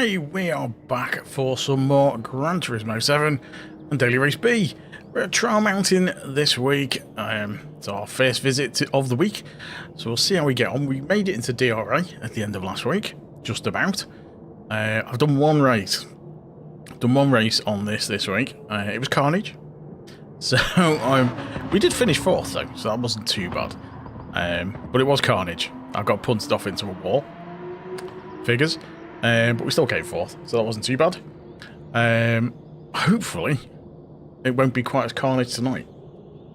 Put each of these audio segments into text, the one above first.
Hey, we are back for some more Gran Turismo 7 and Daily Race B. We're at Trial Mountain this week. It's our first visit of the week, so we'll see how we get on. We made it into DRA at the end of last week, just about. I've done one race. On this week. It was carnage. So we did finish 4th though, so that wasn't too bad. But it was carnage. I got punted off into a wall. Figures. But we still came 4th, so that wasn't too bad. Hopefully, it won't be quite as carnage tonight.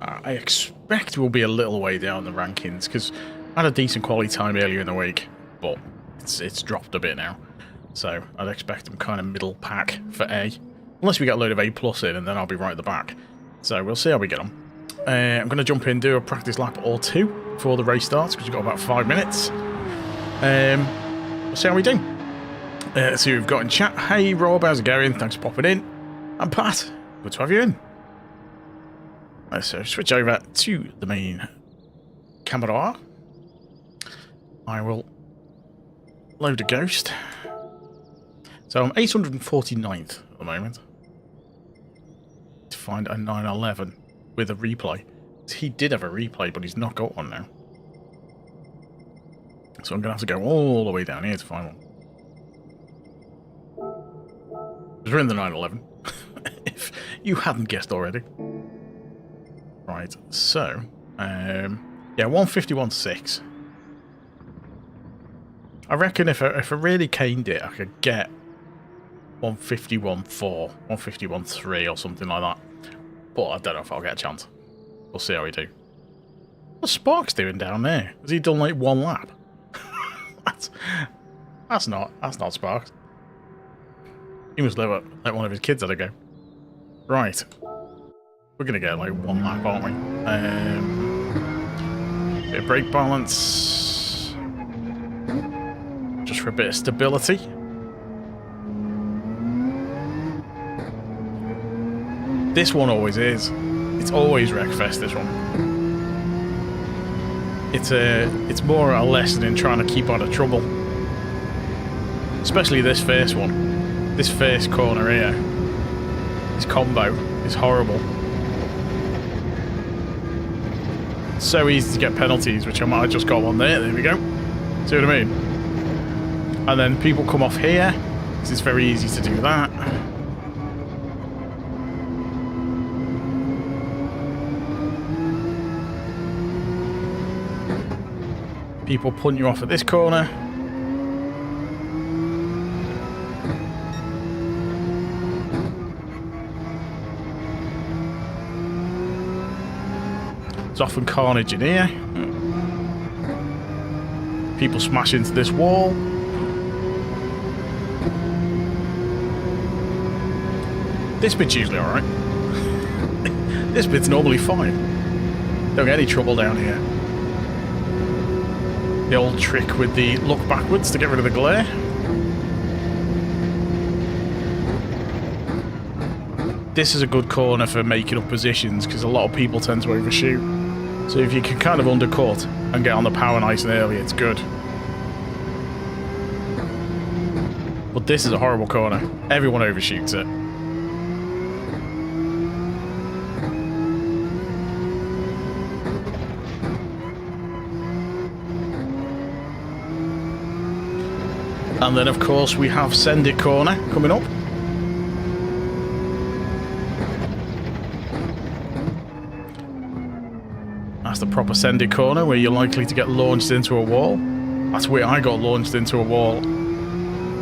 I expect we'll be a little way down the rankings, because I had a decent quality time earlier in the week, but it's dropped a bit now. So I'd expect them kind of middle pack for A. Unless we get a load of A+ in, and then I'll be right at the back. So we'll see how we get on. I'm going to jump in, do a practice lap or two before the race starts, because we've got about 5 minutes. We'll see how we do. Let's see who we've got in chat. Hey Rob, how's it going? Thanks for popping in. And Pat, good to have you in. Let's switch over to the main camera. I will load a ghost. So I'm 849th at the moment. To find a 911 with a replay. He did have a replay, but he's not got one now. So I'm going to have to go all the way down here to find one. We're in the 911, if you hadn't guessed already. Right, so, yeah, 151.6. I reckon if I really caned it, I could get 151.4, 151.3 or something like that. But I don't know if I'll get a chance. We'll see how we do. What's Sparks doing down there? Has he done like one lap? That's not Sparks. He must let one of his kids have a go. Right. We're going to get like one lap, aren't we? Bit of brake balance. Just for a bit of stability. This one always is. It's always Wreckfest, this one. It's more a lesson in trying to keep out of trouble. Especially this first one. This first corner here, this combo is horrible. It's so easy to get penalties, which I might have just got one there. There we go. See what I mean? And then people come off here, because it's very easy to do that. People punt you off at this corner. It's often carnage in here. People smash into this wall. This bit's usually alright. This bit's normally fine. Don't get any trouble down here. The old trick with the look backwards to get rid of the glare. This is a good corner for making up positions because a lot of people tend to overshoot. So if you can kind of undercut and get on the power nice and early, it's good. But this is a horrible corner. Everyone overshoots it. And then of course we have Send It corner coming up. That's the proper Send It corner where you're likely to get launched into a wall. That's where I got launched into a wall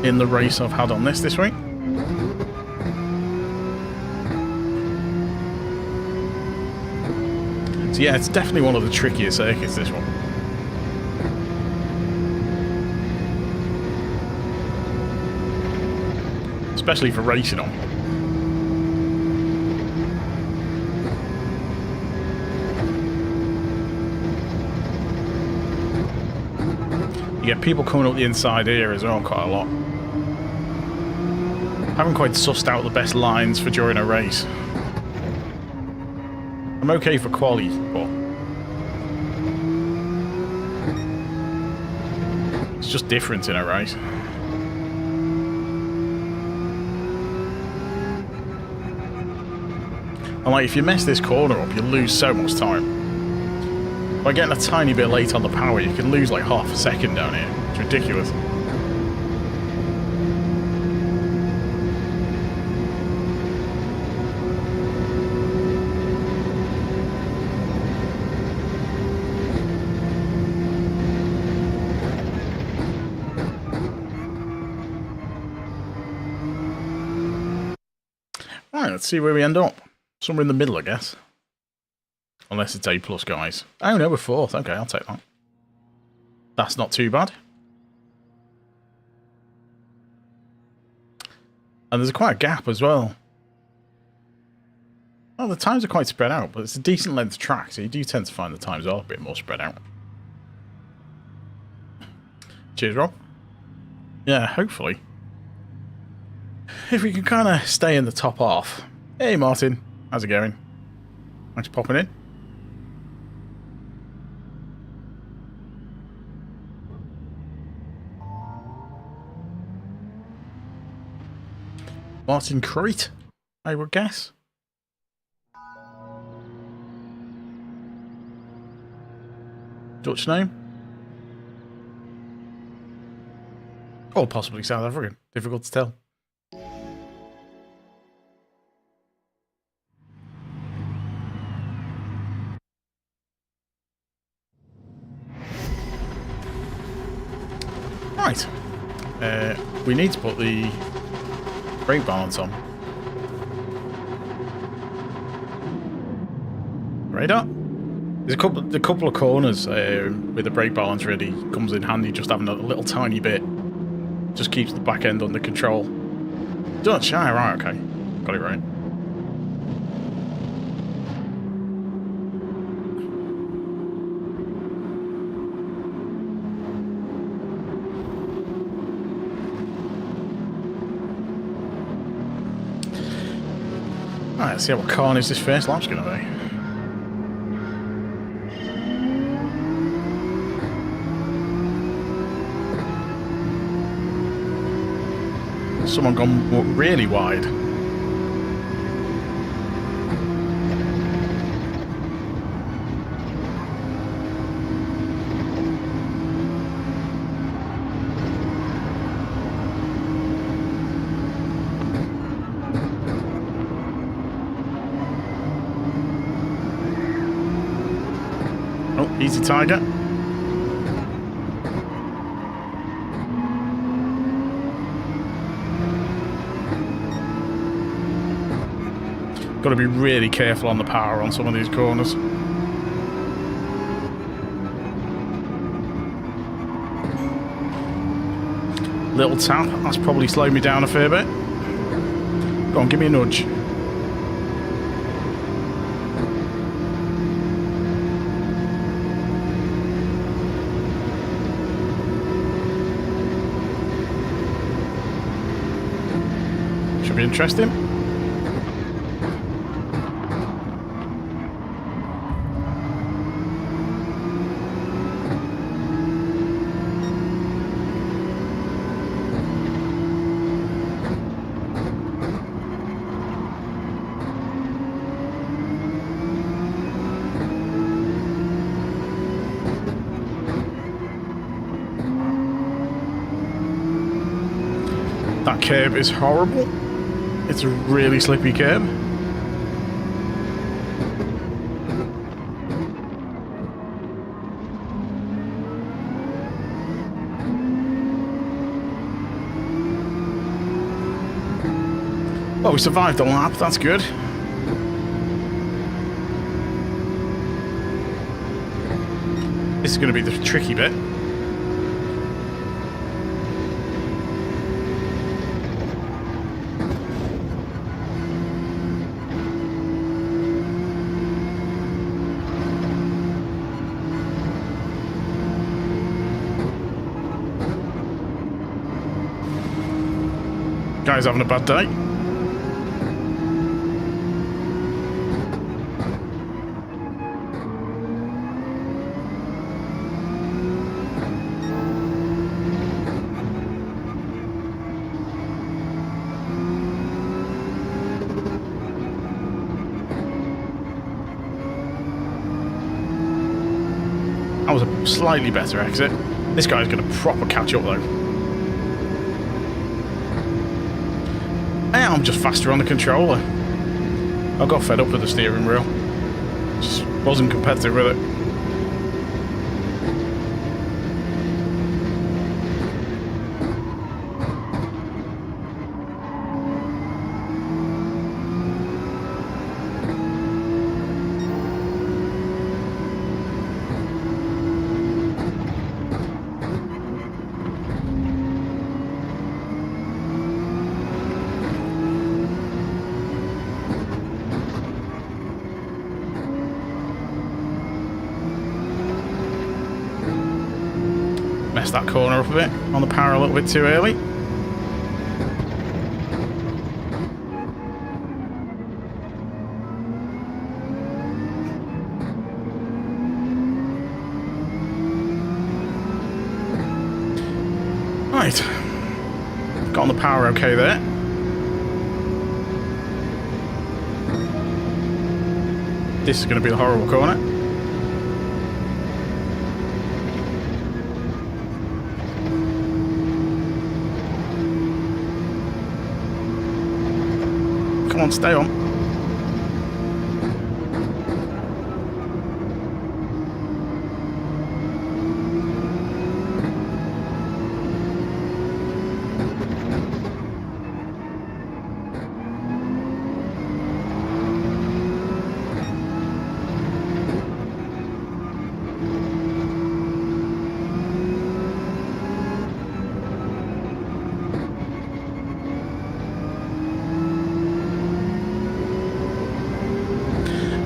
in the race I've had on this week. So yeah, it's definitely one of the trickier circuits, this one. Especially for racing on. You get people coming up the inside here as well quite a lot. I haven't quite sussed out the best lines for during a race. I'm okay for quali, but it's just different in a race. And like, if you mess this corner up, you lose so much time. By getting a tiny bit late on the power, you can lose like half a second down here. It's ridiculous. Alright, let's see where we end up. Somewhere in the middle, I guess. Unless it's A+, guys. Oh no, we're 4th. Okay, I'll take that. That's not too bad. And there's quite a gap as well. Well, the times are quite spread out, but it's a decent length track, so you do tend to find the times are a bit more spread out. Cheers, Rob. Yeah, hopefully. If we can kind of stay in the top half. Hey, Martin. How's it going? Thanks for popping in. Martin Crete, I would guess. Dutch name? Or possibly South African. Difficult to tell. Right. We need to put the brake balance on. Radar? There's a couple of corners with the brake balance really comes in handy, just having a little tiny bit. Just keeps the back end under control. Dutch, ah, right, okay. Got it right. Alright, let's see what carnage this first lap's going to be. Someone gone really wide. Oh, easy Tiger. Got to be really careful on the power on some of these corners. Little tap, that's probably slowed me down a fair bit. Go on, give me a nudge. Should be interesting. That curb is horrible. It's a really slippy curb. Well, we survived the lap, that's good. This is going to be the tricky bit. Guy's having a bad day. That was a slightly better exit. This guy's going to proper catch up, though. Yeah, I'm just faster on the controller. I got fed up with the steering wheel. Just wasn't competitive with it. Messed that corner up a bit on the power a little bit too early. Right, got on the power okay there. This is going to be the horrible corner. Come on, stay on.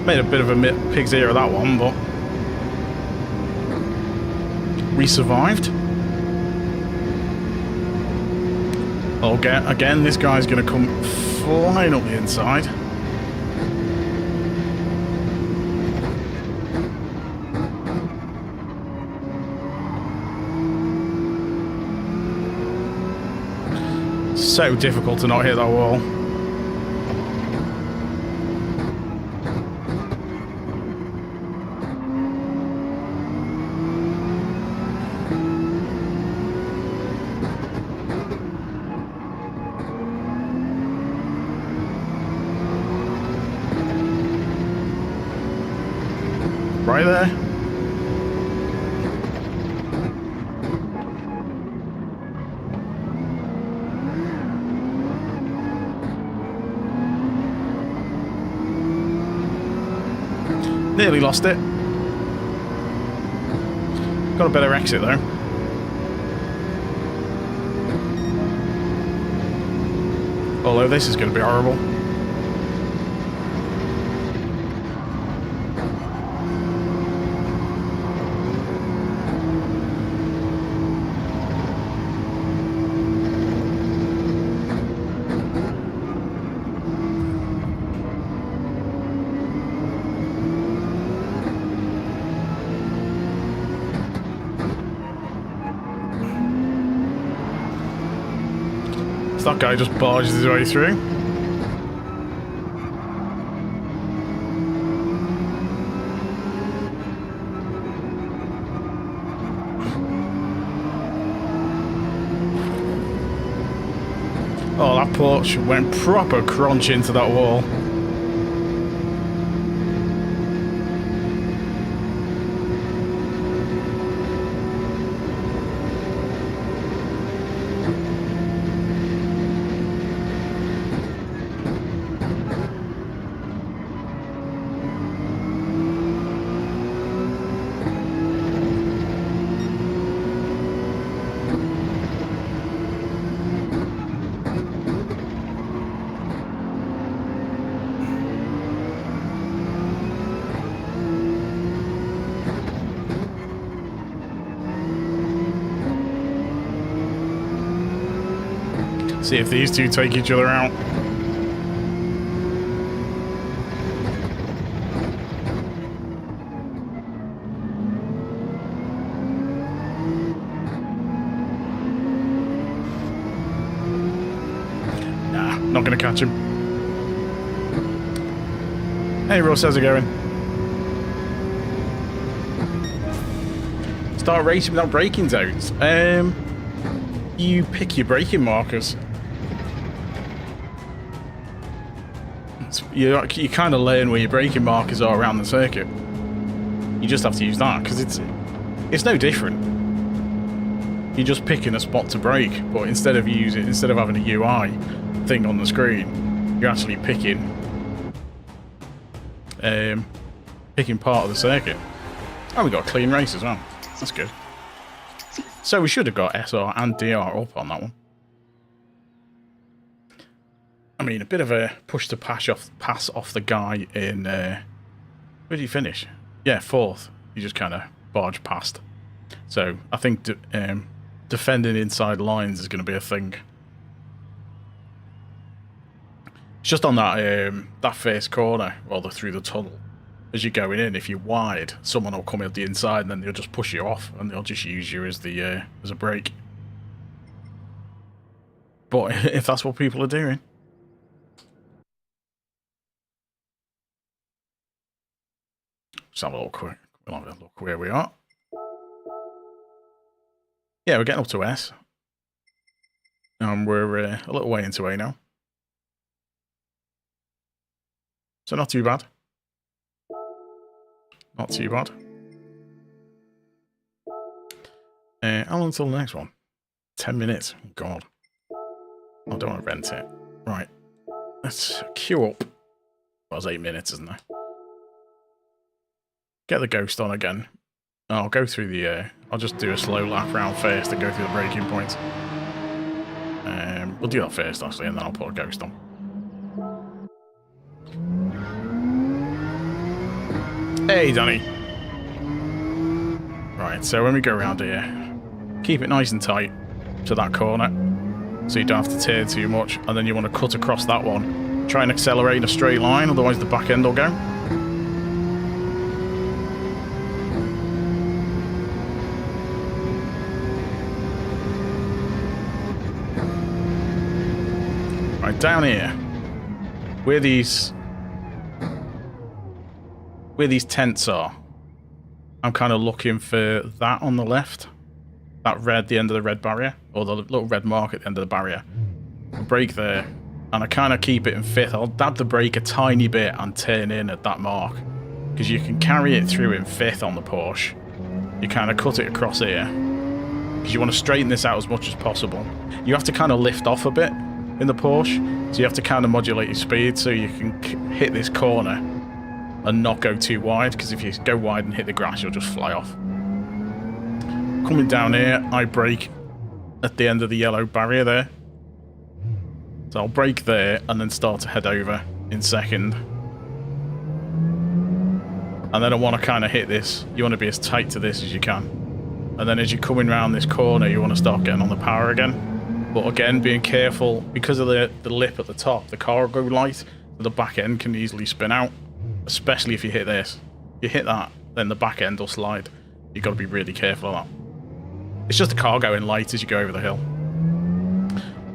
Made a bit of a pig's ear of that one, but we survived. Again, this guy's going to come flying up the inside. So difficult to not hit that wall. Right there. Nearly lost it. Got a better exit though. Although this is going to be horrible. That guy just barges his way through. Oh, that Porsche went proper crunch into that wall. See if these two take each other out. Nah, not gonna catch him. Hey Russ, how's it going? Start racing without braking zones. You pick your braking markers. You kind of learn where your braking markers are around the circuit. You just have to use that because it's no different. You're just picking a spot to brake, but instead of having a UI thing on the screen, you're actually picking part of the circuit. Oh, we got a clean race as well. That's good. So we should have got SR and DR up on that one. I mean, a bit of a push to pass off the guy in... where did he finish? Yeah, 4th. He just kind of barged past. So I think defending inside lines is going to be a thing. It's just on that first corner, rather through the tunnel. As you're going in, if you're wide, someone will come at the inside and then they'll just push you off and they'll just use you as a brake. But if that's what people are doing. Just have a look where we are. Yeah, we're getting up to S. And we're a little way into A now. So not too bad. Not too bad. How long until the next one? 10 minutes. God. I don't want to rent it. Right. Let's queue up. That was 8 minutes, isn't it? Get the ghost on again. I'll go through the... I'll just do a slow lap round first and go through the braking points. We'll do that first, actually, and then I'll put a ghost on. Hey, Danny. Right, so when we go around here, keep it nice and tight to that corner, so you don't have to turn too much, and then you want to cut across that one. Try and accelerate in a straight line, otherwise the back end will go. Right, down here, where these tents are, I'm kind of looking for that on the left. That red, the end of the red barrier, or the little red mark at the end of the barrier. I'll brake there, and I kind of keep it in 5th. I'll dab the brake a tiny bit and turn in at that mark, because you can carry it through in 5th on the Porsche. You kind of cut it across here, because you want to straighten this out as much as possible. You have to kind of lift off a bit in the Porsche, so you have to kind of modulate your speed so you can hit this corner and not go too wide, because if you go wide and hit the grass, you'll just fly off. Coming down here, I brake at the end of the yellow barrier there. So I'll brake there and then start to head over in 2nd. And then I want to kind of hit this. You want to be as tight to this as you can. And then as you're coming around this corner, you want to start getting on the power again. But again, being careful, because of the lip at the top, the car will go light, the back end can easily spin out. Especially if you hit this. If you hit that, then the back end will slide. You've got to be really careful of that. It's just the car going light as you go over the hill.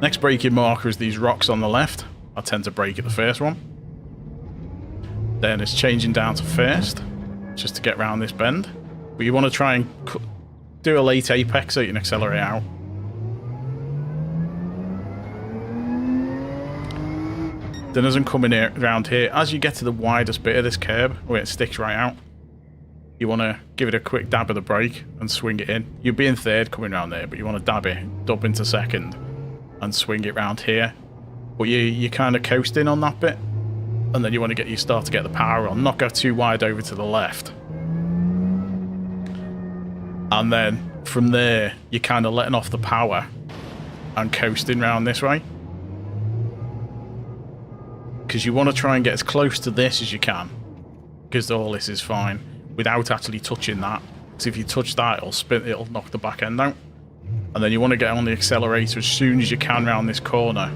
Next braking marker is these rocks on the left. I tend to brake at the first one. Then it's changing down to 1st, just to get around this bend. But you want to try and do a late apex so you can accelerate out. Then as I'm coming around here, as you get to the widest bit of this curb, where it sticks right out, you want to give it a quick dab of the brake and swing it in. You'll be in 3rd coming around there, but you want to dab into 2nd and swing it round here. But you're kind of coasting on that bit, and then you want to start to get the power on. Not go too wide over to the left. And then from there, you're kind of letting off the power and coasting round this way. Because you want to try and get as close to this as you can, because all this is fine, without actually touching that. Because if you touch that, it'll knock the back end out. And then you want to get on the accelerator as soon as you can around this corner,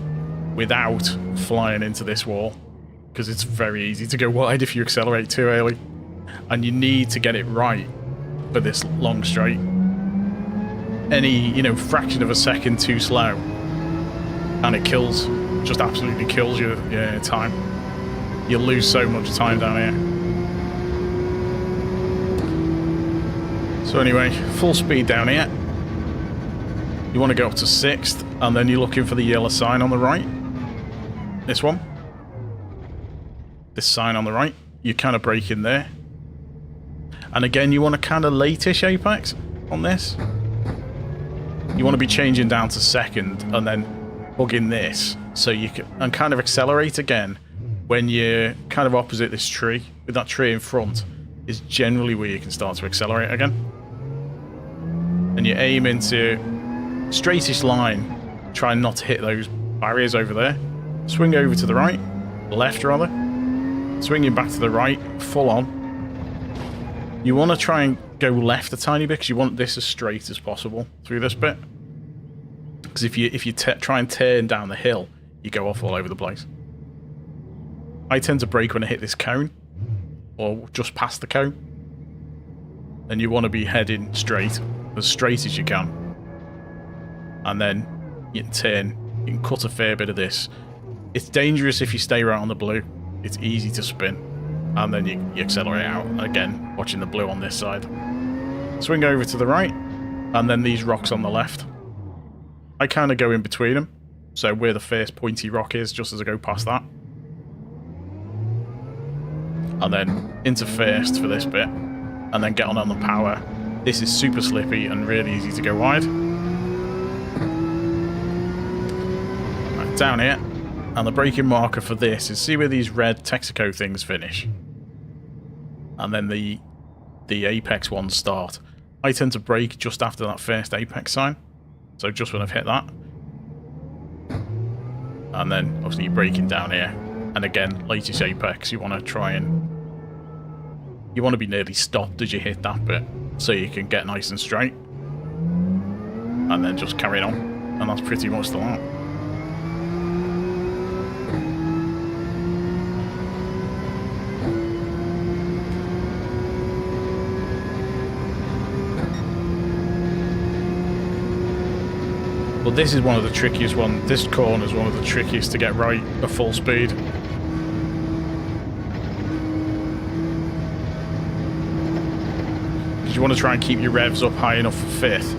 without flying into this wall, because it's very easy to go wide if you accelerate too early. And you need to get it right for this long straight. Any, fraction of a second too slow, and it kills. Just absolutely kills your time. You'll lose so much time down here. So anyway, full speed down here. You want to go up to 6th, and then you're looking for the yellow sign on the right. This one. This sign on the right. You kind of brake in there. And again, you want a kind of late-ish apex on this. You want to be changing down to 2nd, and then hugging this, so you can and kind of accelerate again when you're kind of opposite this tree. With that tree in front is generally where you can start to accelerate again. And you aim into straightish line, trying not to hit those barriers over there. Swing over to the right, left rather. Swinging back to the right, full on. You want to try and go left a tiny bit because you want this as straight as possible through this bit. Because if you try and turn down the hill, you go off all over the place. I tend to brake when I hit this cone, or just past the cone. And you want to be heading straight as you can. And then you can turn, you can cut a fair bit of this. It's dangerous if you stay right on the blue. It's easy to spin. And then you accelerate out. Again, watching the blue on this side. Swing over to the right, and then these rocks on the left. I kind of go in between them. So where the first pointy rock is, just as I go past that. And then into 1st for this bit. And then get on the power. This is super slippy and really easy to go wide. Right, down here. And the braking marker for this is, see where these red Texaco things finish? And then the apex ones start. I tend to brake just after that first apex sign. So just when I've hit that. And then obviously you're braking down here. And again, latest apex, you want to try and... You want to be nearly stopped as you hit that bit. So you can get nice and straight. And then just carry on. And that's pretty much the lot. But this is one of the trickiest ones. This corner is one of the trickiest to get right at full speed. Because you want to try and keep your revs up high enough for 5th.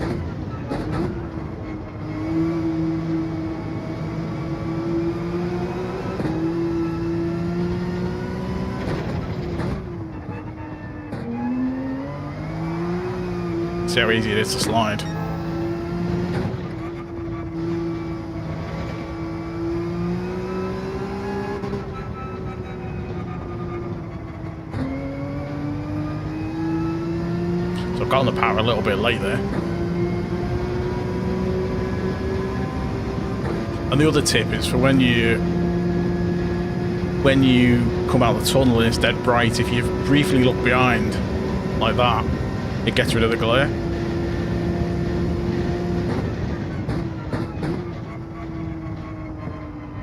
See how easy it is to slide. Got on the power a little bit late there. And the other tip is for when you come out of the tunnel and it's dead bright, if you briefly look behind like that, it gets rid of the glare.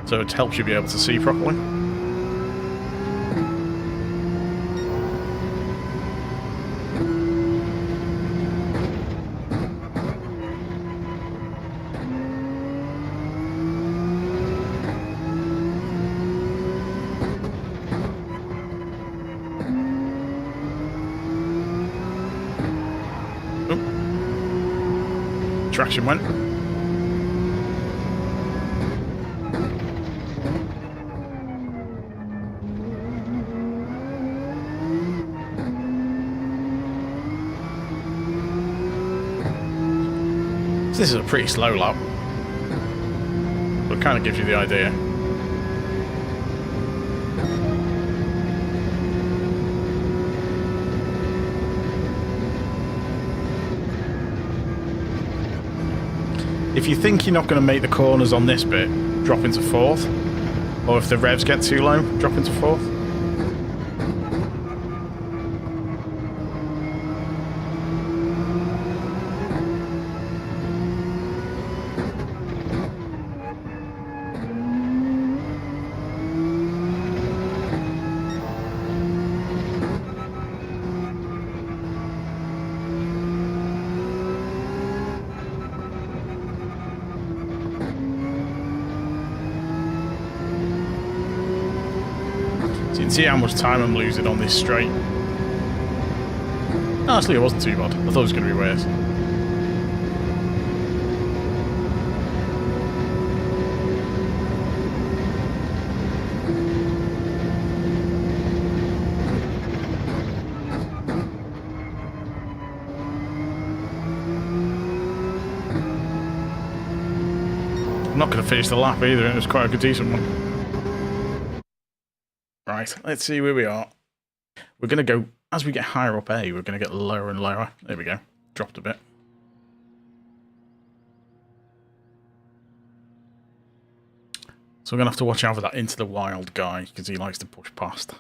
So it helps you be able to see properly. Traction went. So this is a pretty slow lap, but it kind of gives you the idea. If you think you're not going to make the corners on this bit, drop into 4th. Or if the revs get too low, drop into 4th. So you can see how much time I'm losing on this straight. Honestly, it wasn't too bad. I thought it was going to be worse. I'm not going to finish the lap either, and it was quite a decent one. Right, let's see where we are. We're going to go, as we get higher up A, we're going to get lower and lower. There we go. Dropped a bit. So we're going to have to watch out for that Into the Wild guy, because he likes to push past.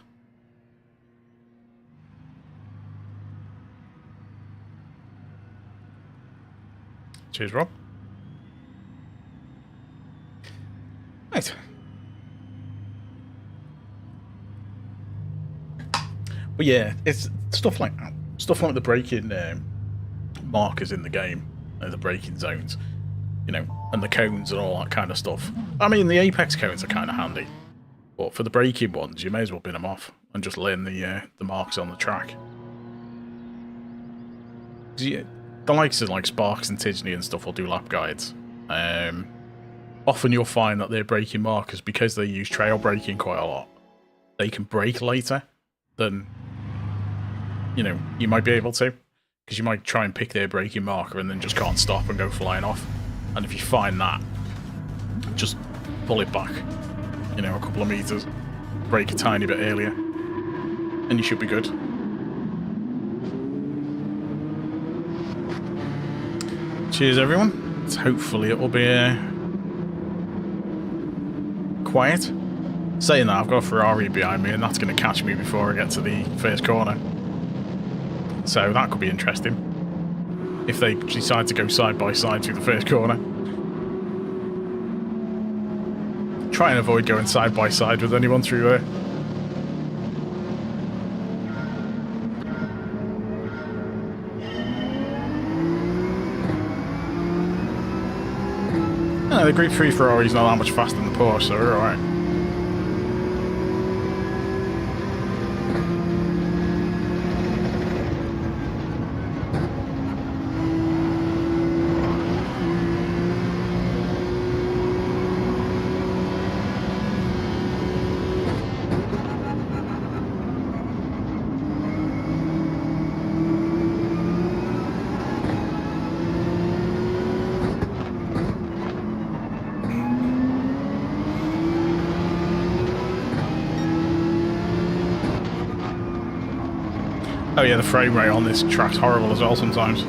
Cheers, Rob. Right. But yeah, it's stuff like that. Stuff like the braking markers in the game, the braking zones, you know, and the cones and all that kind of stuff. I mean, the Apex cones are kind of handy, but for the braking ones, you may as well bin them off and just learn the marks on the track. The likes of like Sparks and Tidgney and stuff will do lap guides. Often you'll find that their braking markers, because they use trail braking quite a lot, they can brake later than, you know, you might be able to, because you might try and pick their braking marker and then just can't stop and go flying off. And if you find that, just pull it back, you know, a couple of meters, brake a tiny bit earlier, and you should be good. Cheers, everyone. Hopefully it will be quiet. Saying that, I've got a Ferrari behind me, and that's going to catch me before I get to the first corner. So that could be interesting, if they decide to go side by side through the first corner. Try and avoid going side by side with anyone through there. No, the Gr.3 Ferrari's not that much faster than the Porsche, so we're alright. Oh yeah, the frame rate on this track's horrible as well sometimes.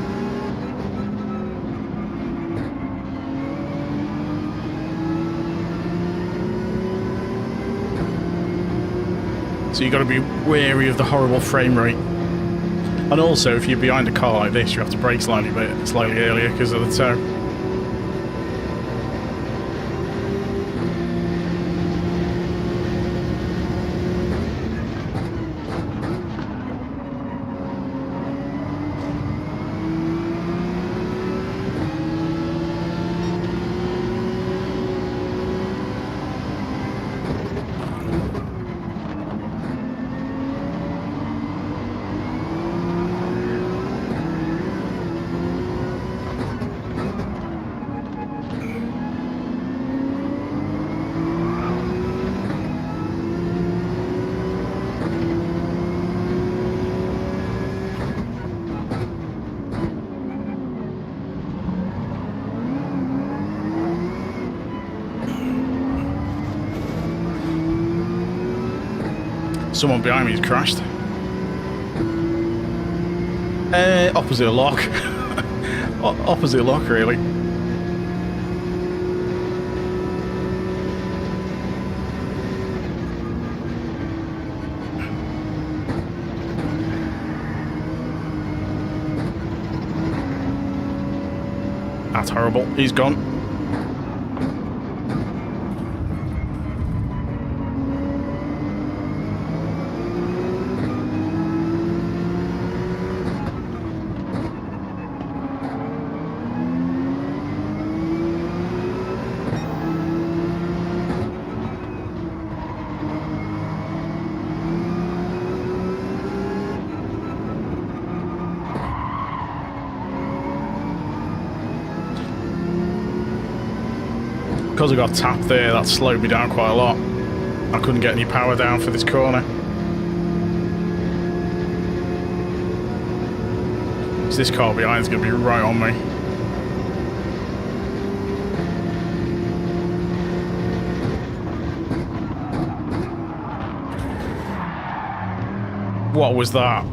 So you got to be wary of the horrible frame rate. And also, if you're behind a car like this, you have to brake slightly earlier because of the tow. Someone behind me has crashed. Opposite lock. Opposite lock, really. That's horrible. He's gone. because I got tapped there, that slowed me down quite a lot. I couldn't get any power down for this corner. So this car behind is going to be right on me. What was that?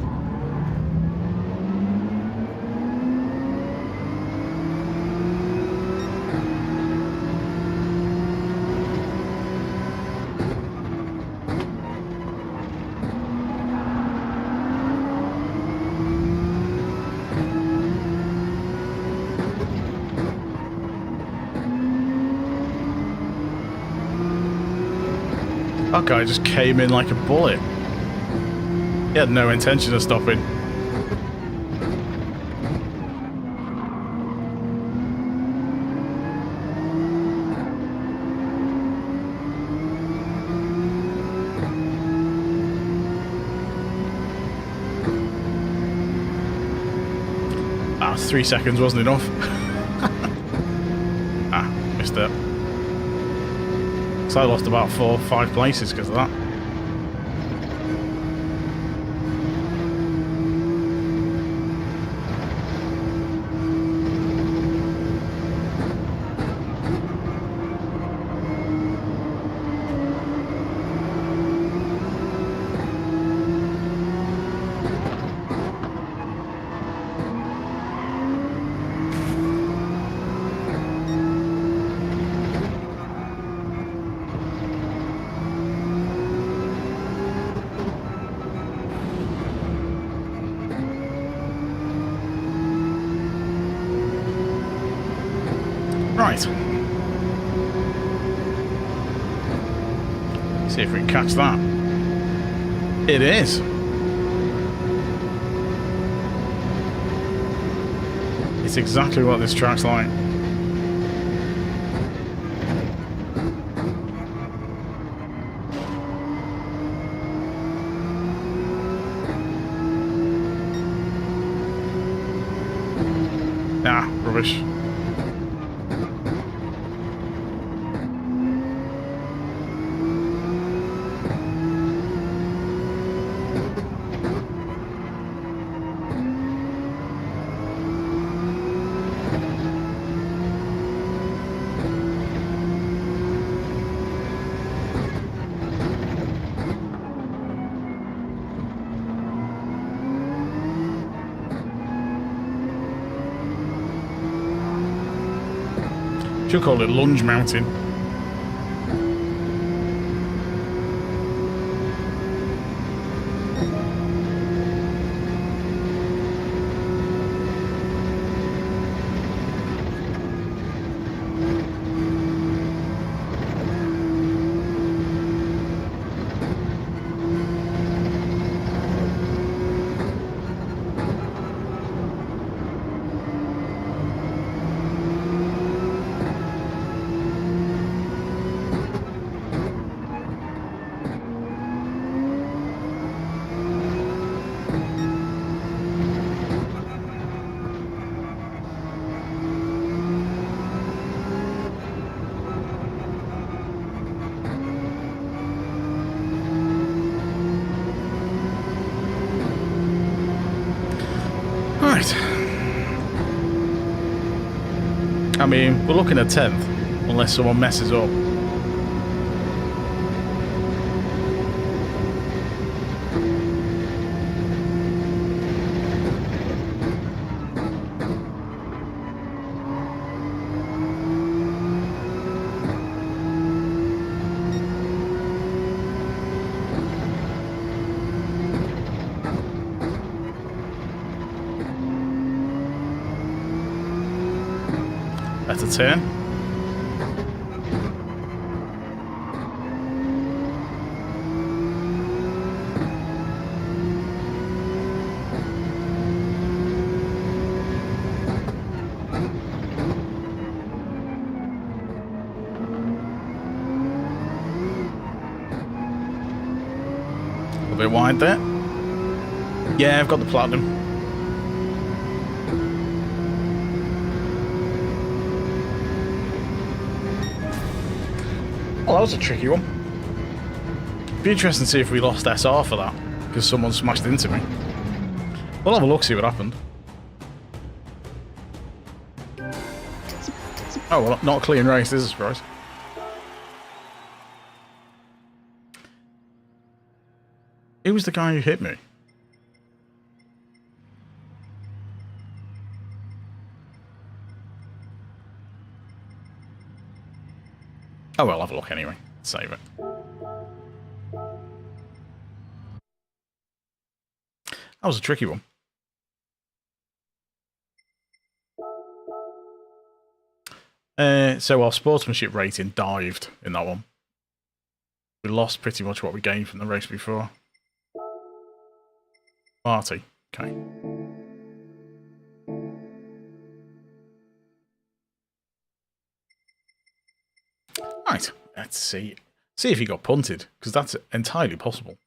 That guy just came in like a bullet. He had no intention of stopping. Ah, 3 seconds wasn't enough. Ah, missed it. So I lost about 4 or 5 places because of that. Right. See if we can catch that. It is. It's exactly what this track's like. Nah, rubbish. Should call it lunge mounting. Right. I mean, we're looking at 10th, unless someone messes up. Better turn. A bit wide there. Yeah, I've got the platinum. that was a tricky one. Be interesting to see if we lost SR for that, because someone smashed into me. We'll have a look, see what happened. Oh, well, not a clean race, this is a surprise. Who was the guy who hit me? Oh, well, I'll have a look anyway. Save it. That was a tricky one. So our sportsmanship rating dived in that one. We lost pretty much what we gained from the race before. Party. Okay. Right. Let's see. See if he got punted, because that's entirely possible.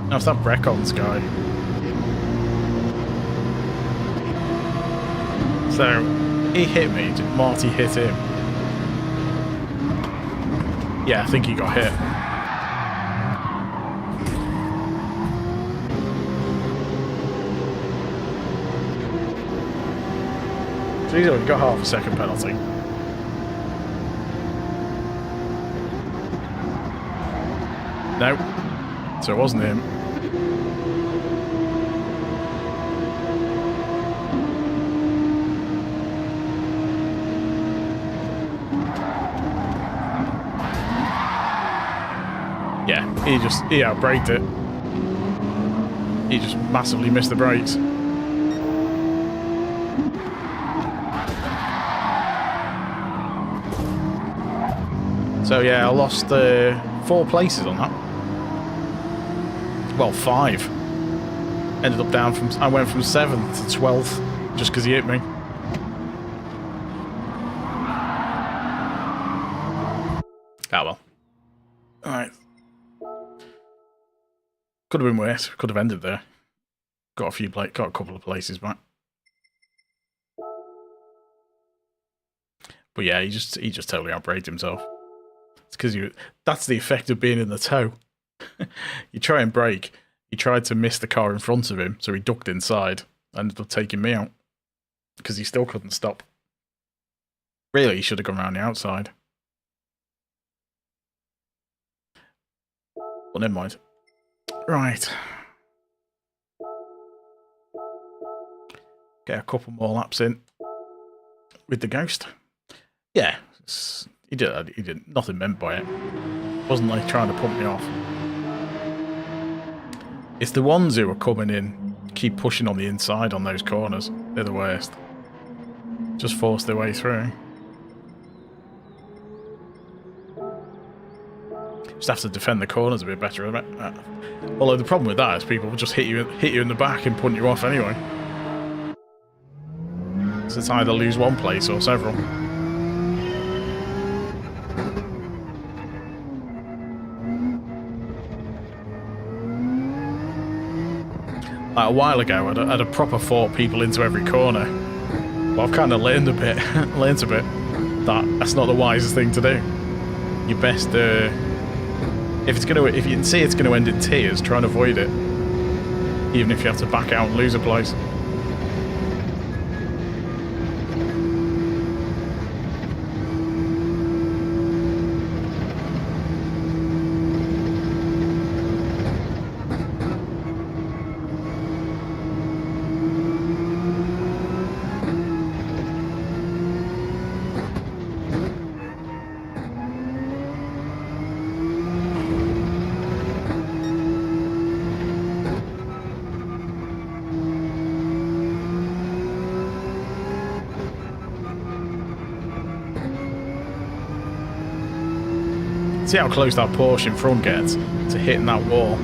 Now it's that Brecon's guy. So, he hit me, did Marty hit him? Yeah, I think he got hit. So he's already got half a second penalty. No, so it wasn't him. He outbraked it. He just massively missed the brakes. So yeah, I lost 4 places on that. Well, 5. Ended up down from... I went from 7th to 12th just because he hit me. Ah well. Alright. Could have been worse. Could have ended there. Got a couple of places back. But yeah, he just totally outbraked himself. It's because that's the effect of being in the tow. You try and brake. He tried to miss the car in front of him, so he ducked inside. Ended up taking me out because he still couldn't stop. Really, he should have gone around the outside. But never mind. Right. Get a couple more laps in with the Ghost. Yeah, he did nothing meant by it. Wasn't like trying to pump me off. It's the ones who are coming in, keep pushing on the inside on those corners. They're the worst. Just force their way through. Just have to defend the corners a bit better, isn't it? Although the problem with that is people will just hit you in the back and punt you off anyway. So it's either lose one place or several. Like a while ago, I had a proper 4 people into every corner. But I've kind of learned a bit that that's not the wisest thing to do. You best if you can see it's going to end in tears, try and avoid it. Even if you have to back out and lose a place. See how close that Porsche in front gets to hitting that wall.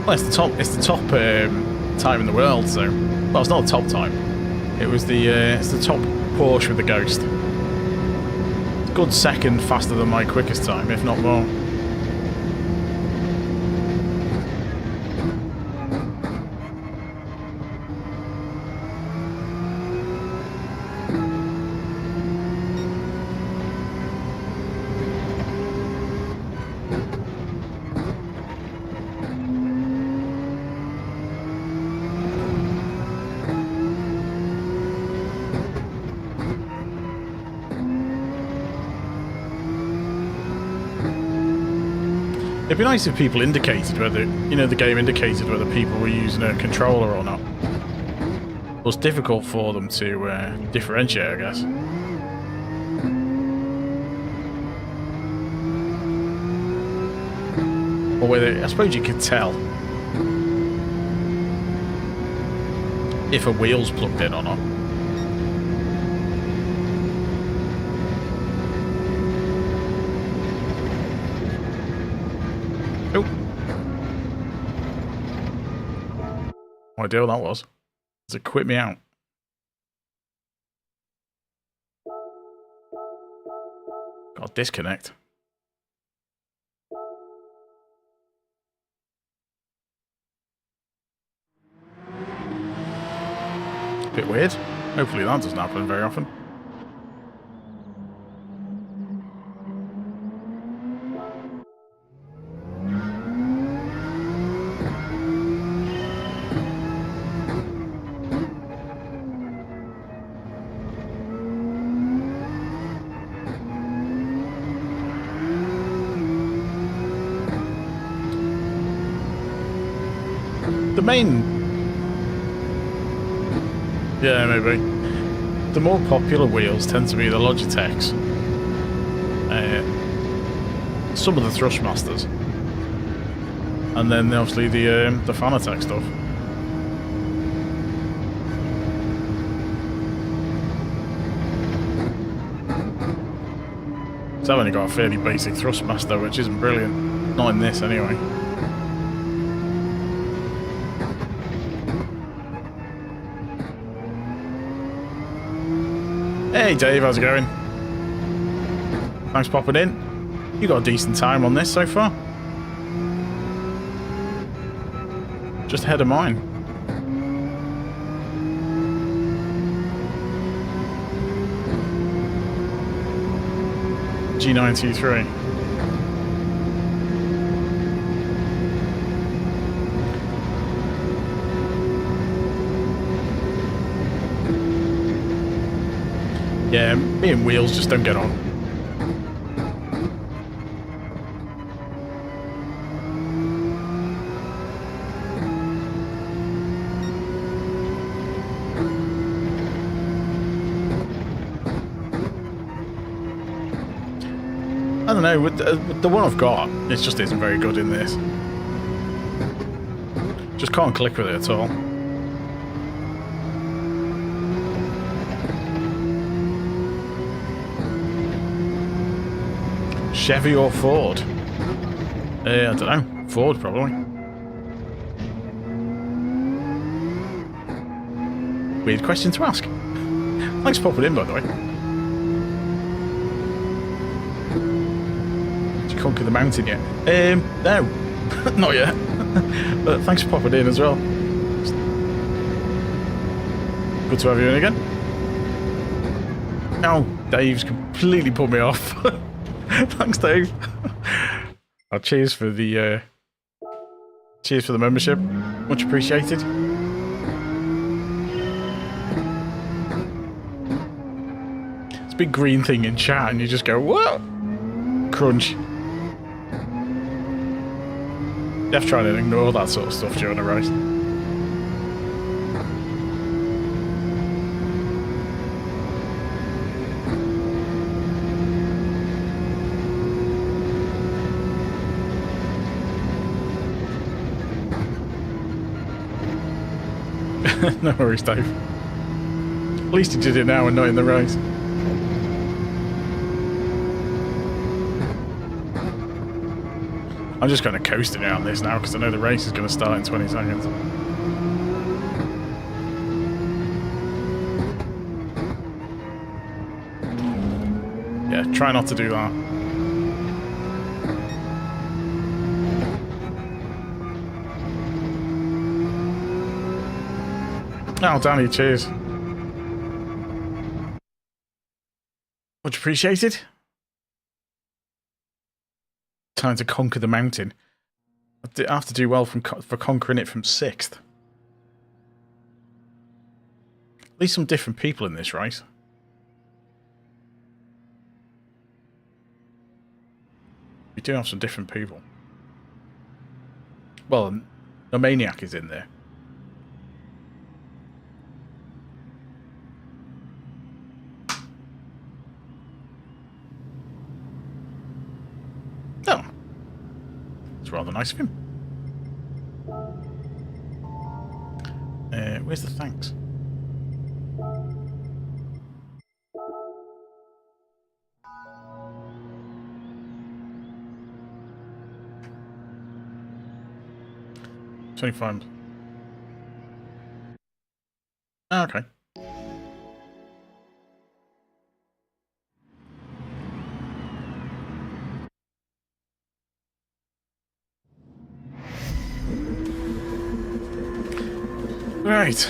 Well, it's the top time in the world. So, well, it's not the top time. It was it's the top Porsche with the Ghost. It's a good second faster than my quickest time, if not more. It'd be nice if people indicated whether, you know, the game indicated whether people were using a controller or not. It was difficult for them to differentiate, I guess. Or whether, I suppose you could tell if a wheel's plugged in or not. Oh. What idea that was. Does it quit me out? Got to disconnect. Bit weird. Hopefully that doesn't happen very often. The main... yeah, maybe. The more popular wheels tend to be the Logitechs. Some of the Thrustmasters. And then obviously the Fanatec stuff. So I've only got a fairly basic Thrustmaster, which isn't brilliant. Not in this, anyway. Hey Dave, how's it going? Thanks for popping in. You got a decent time on this so far. Just ahead of mine. G.3. Yeah, me and wheels just don't get on. I don't know, with the one I've got, it just isn't very good in this. Just can't click with it at all. Chevy or Ford? I don't know. Ford, probably. Weird question to ask. Thanks for popping in, by the way. Did you conquer the mountain yet? No. Not yet. But thanks for popping in as well. Good to have you in again. Oh, Dave's completely put me off. Thanks, Dave. Oh, cheers for the membership. Much appreciated. It's a big green thing in chat, and you just go, what? Crunch. You have to try and ignore that sort of stuff during a race. No worries, Dave. At least you did it now and not in the race. I'm just kind of coasting out this now because I know the race is going to start in 20 seconds. Try not to do that. Oh, Danny, cheers. Much appreciated. Time to conquer the mountain. I have to do well for conquering it from 6th. At least some different people in this race. We do have some different people. Well, the Maniac is in there. Oh. It's rather nice of him. Where's the thanks? $25. Oh, okay. Right.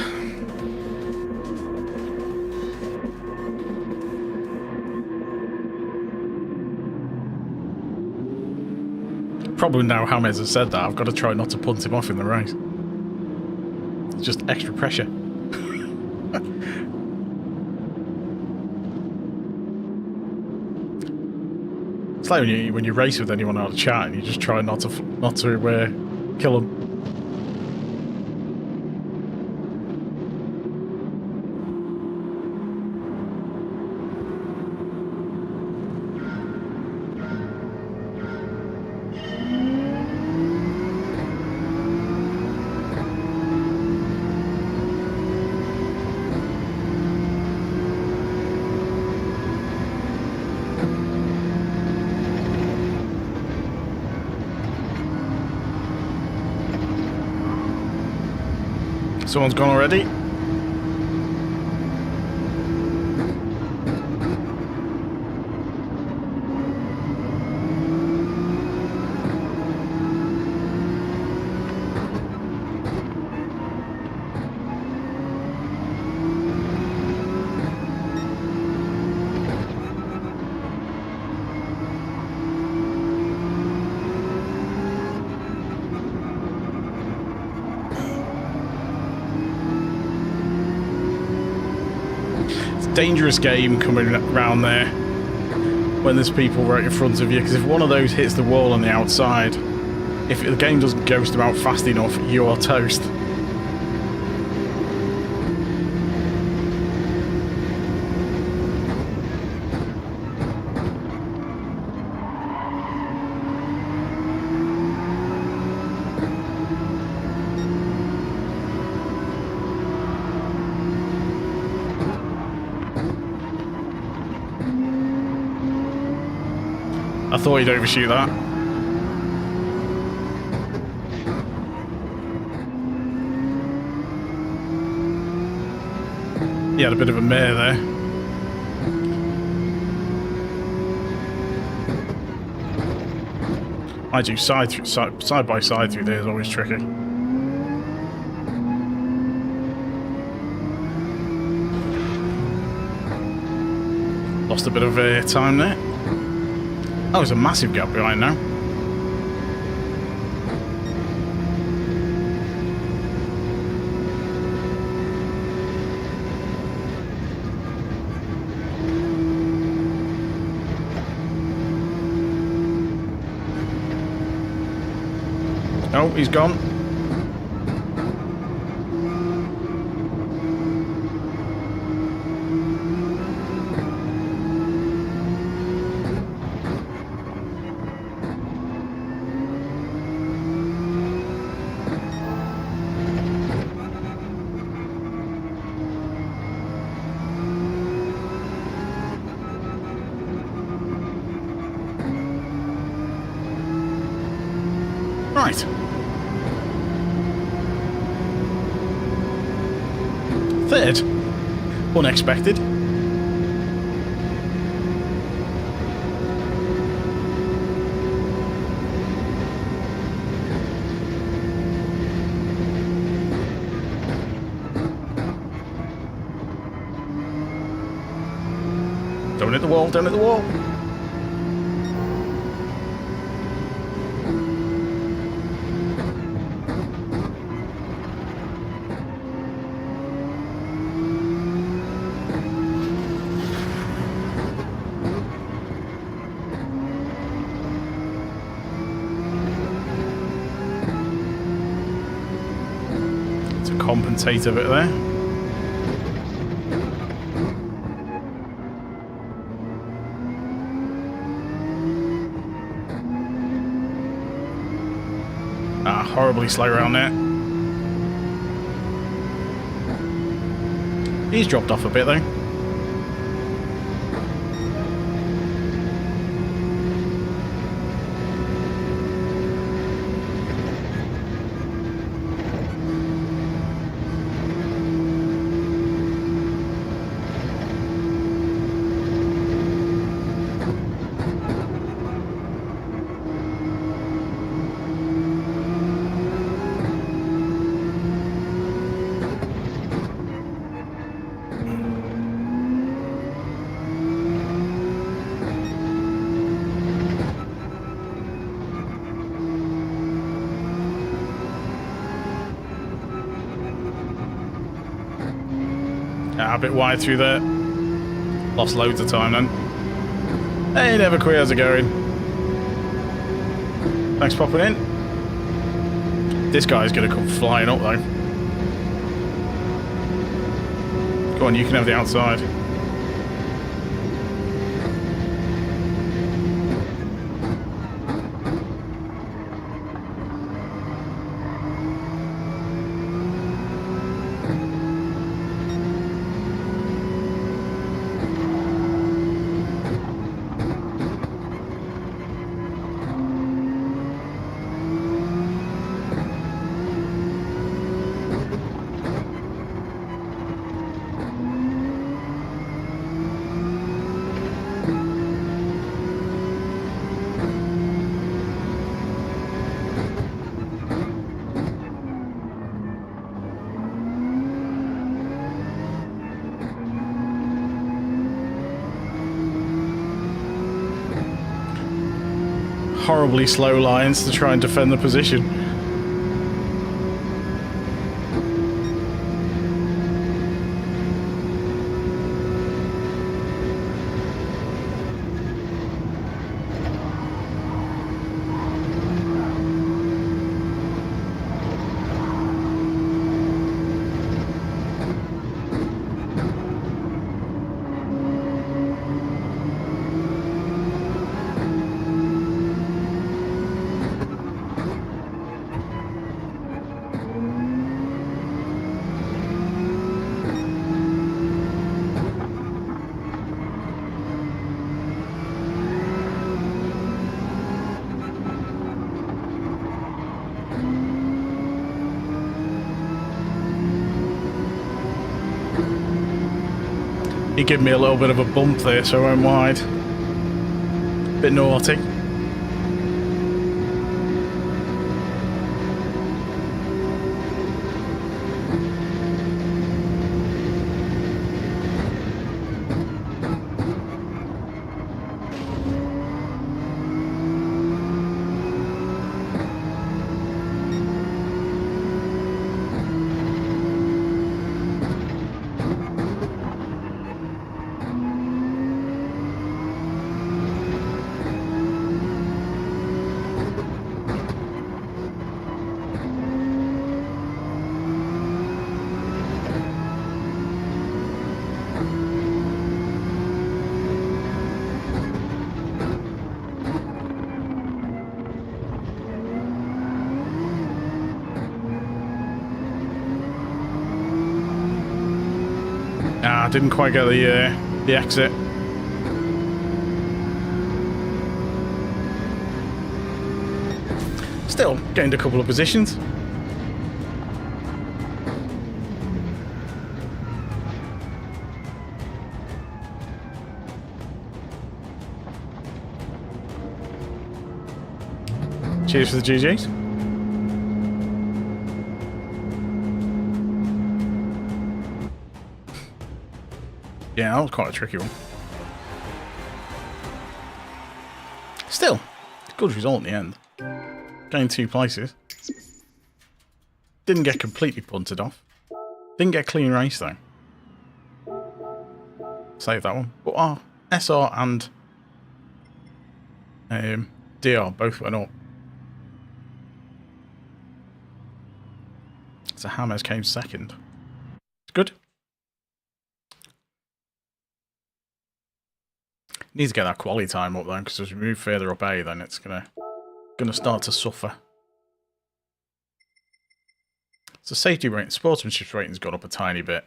Problem now James has said that, I've got to try not to punt him off in the race. It's just extra pressure. It's like when you race with anyone out of chat and you just try not to kill them. Someone's gone already. Dangerous game coming around there when there's people right in front of you, because if one of those hits the wall on the outside, if the game doesn't ghost them out fast enough, you are toast. I thought he'd overshoot that. He had a bit of a mare there. I do side by side through there is always tricky. Lost a bit of time there. Oh, there's a massive gap behind now. Oh, he's gone. Right. Third. Unexpected. Don't hit the wall, don't hit the wall. Compensate a bit there. Horribly slow around there. He's dropped off a bit though. A bit wide through there. Lost loads of time then. Hey, never quit, how's it going? Thanks for popping in. This guy's gonna come flying up though. Go on, you can have the outside. Horribly slow lines to try and defend the position. He gave me a little bit of a bump there, so I went wide. Bit naughty. Didn't quite get the exit. Still gained a couple of positions. Cheers for the GGs. Yeah, that was quite a tricky one. good result in the end. Gained 2 places. Didn't get completely punted off. Didn't get clean race though. Save that one. But our SR and DR both went up. So Hammers came second. It's good. Need to get that quality time up though, because as we move further up A, then it's gonna start to suffer. So safety rating, sportsmanship rating's gone up a tiny bit,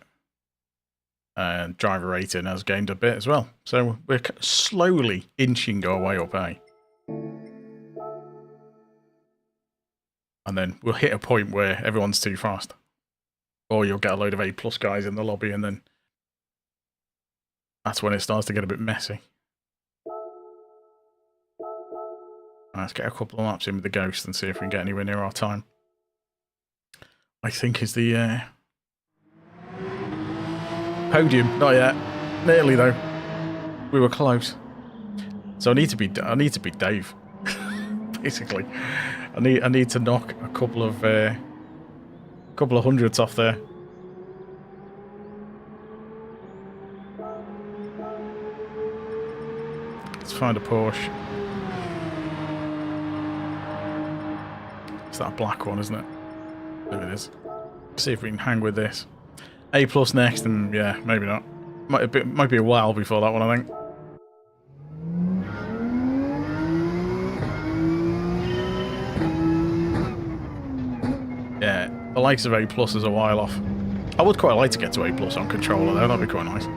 and driver rating has gained a bit as well. So we're slowly inching our way up A, and then we'll hit a point where everyone's too fast, or you'll get a load of A+ guys in the lobby, and then that's when it starts to get a bit messy. Let's get a couple of laps in with the Ghost and see if we can get anywhere near our time. I think is the podium. Not yet. Nearly though. We were close. So I need to be Dave. Basically, I need to knock a couple of hundreds off there. Let's find a Porsche. It's that black one, isn't it? There it is. See if we can hang with this. A+ next, and yeah, maybe not. Might be a while before that one, I think. Yeah, the likes of A+ is a while off. I would quite like to get to A+ on controller though, that'd be quite nice.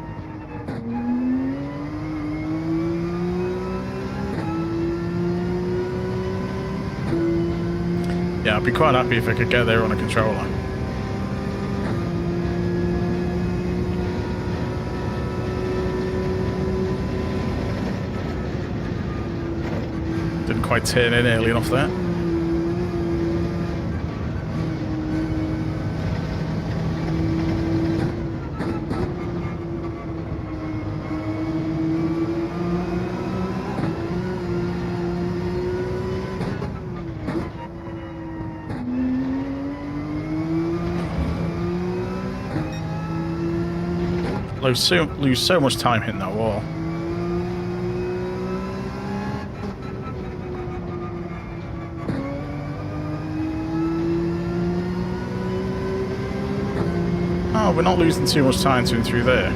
Yeah, I'd be quite happy if I could get there on a controller. Didn't quite turn in early enough there. Lose so much time hitting that wall. Oh, we're not losing too much time to and through there.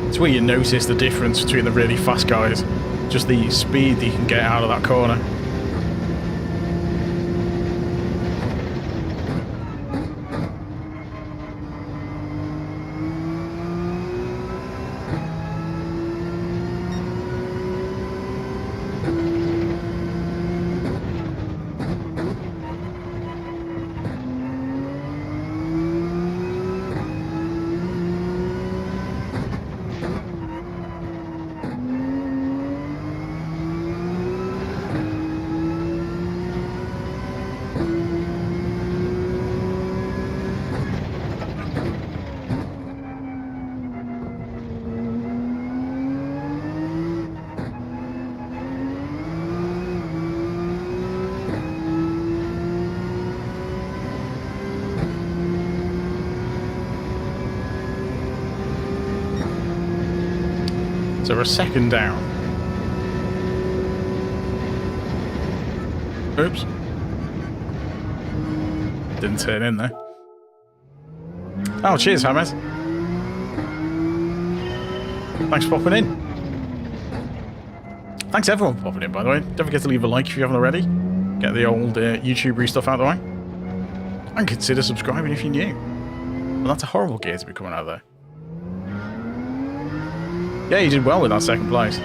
It's where you notice the difference between the really fast guys. Just the speed that you can get out of that corner. So we're a second down. Oops. Didn't turn in there. Oh, cheers, Hammers. Thanks for popping in. Thanks everyone for popping in, by the way. Don't forget to leave a like if you haven't already. Get the old YouTubery stuff out of the way. And consider subscribing if you're new. Well, that's a horrible gear to be coming out of there. Yeah, you did well with that second place.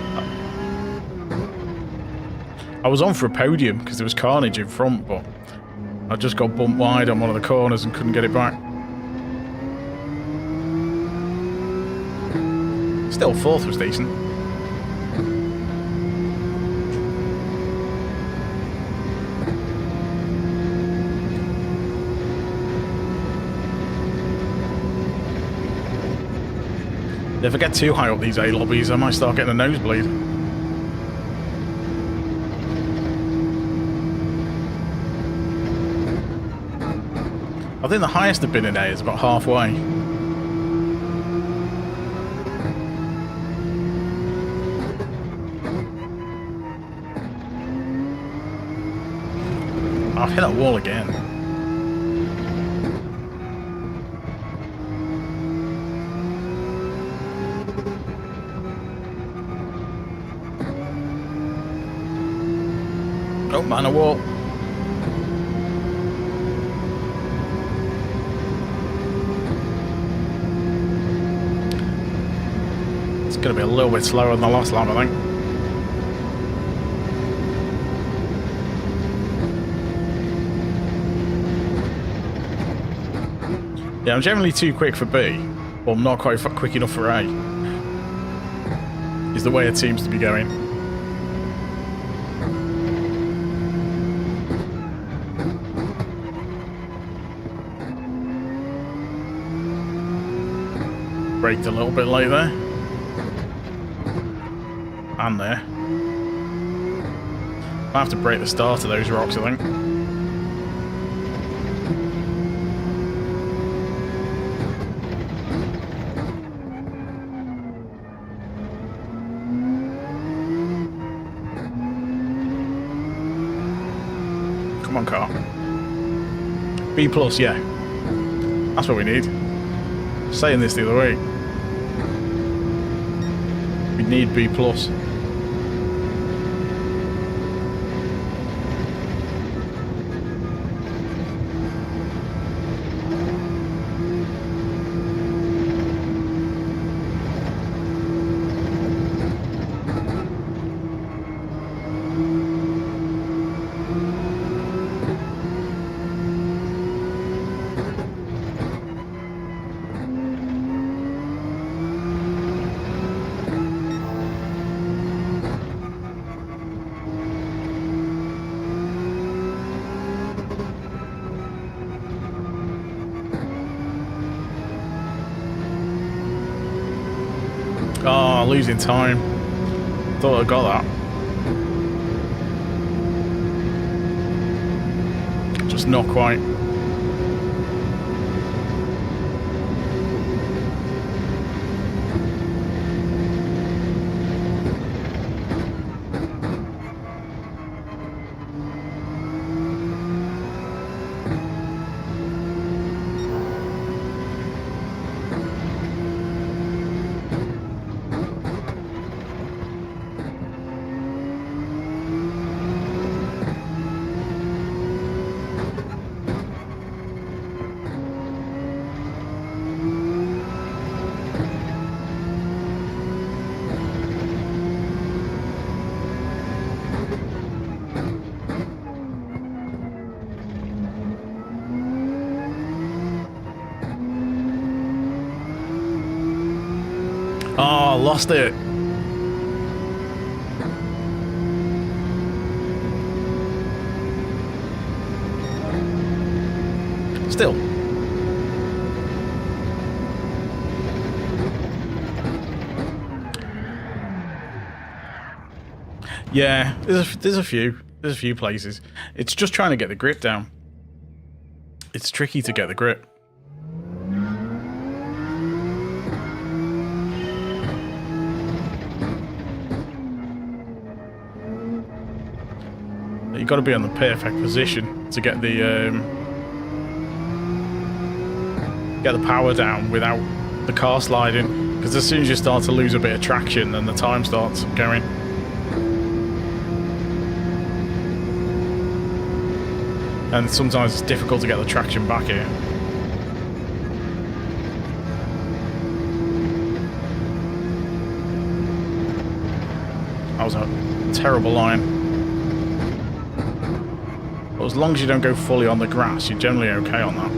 I was on for a podium because there was carnage in front, but I just got bumped wide on one of the corners and couldn't get it back. Still, fourth was decent. If I get too high up these A lobbies, I might start getting a nosebleed. I think the highest I've been in A is about halfway. I've hit that wall again. Oh man, a wall. It's going to be a little bit slower than the last lap, I think. Yeah, I'm generally too quick for B, or I'm not quite quick enough for A. Is the way it seems to be going. Braked a little bit late there. And there. I have to brake the start of those rocks, I think. Come on, car. B+, yeah. That's what we need. Saying this the other way. We need B+. Oh, losing time. Thought I got that. Just not quite. Oh, lost it. Still. Yeah, there's a few places. It's just trying to get the grip down. It's tricky to get the grip. You've got to be on the perfect position to get the power down without the car sliding, because as soon as you start to lose a bit of traction, then the time starts going. And sometimes it's difficult to get the traction back here. That was a terrible line. But as long as you don't go fully on the grass, you're generally okay on that.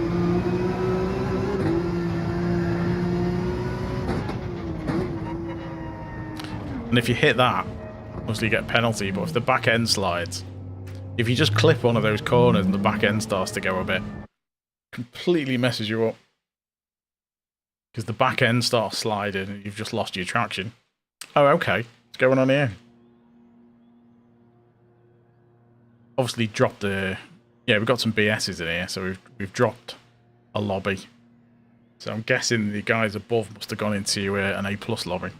And if you hit that, obviously you get a penalty, but if the back end slides, if you just clip one of those corners and the back end starts to go a bit, completely messes you up. because the back end starts sliding and you've just lost your traction. Oh, okay. What's going on here? Obviously dropped the... Yeah, we've got some BSs in here, so we've dropped a lobby. So I'm guessing the guys above must have gone into an A+ lobby.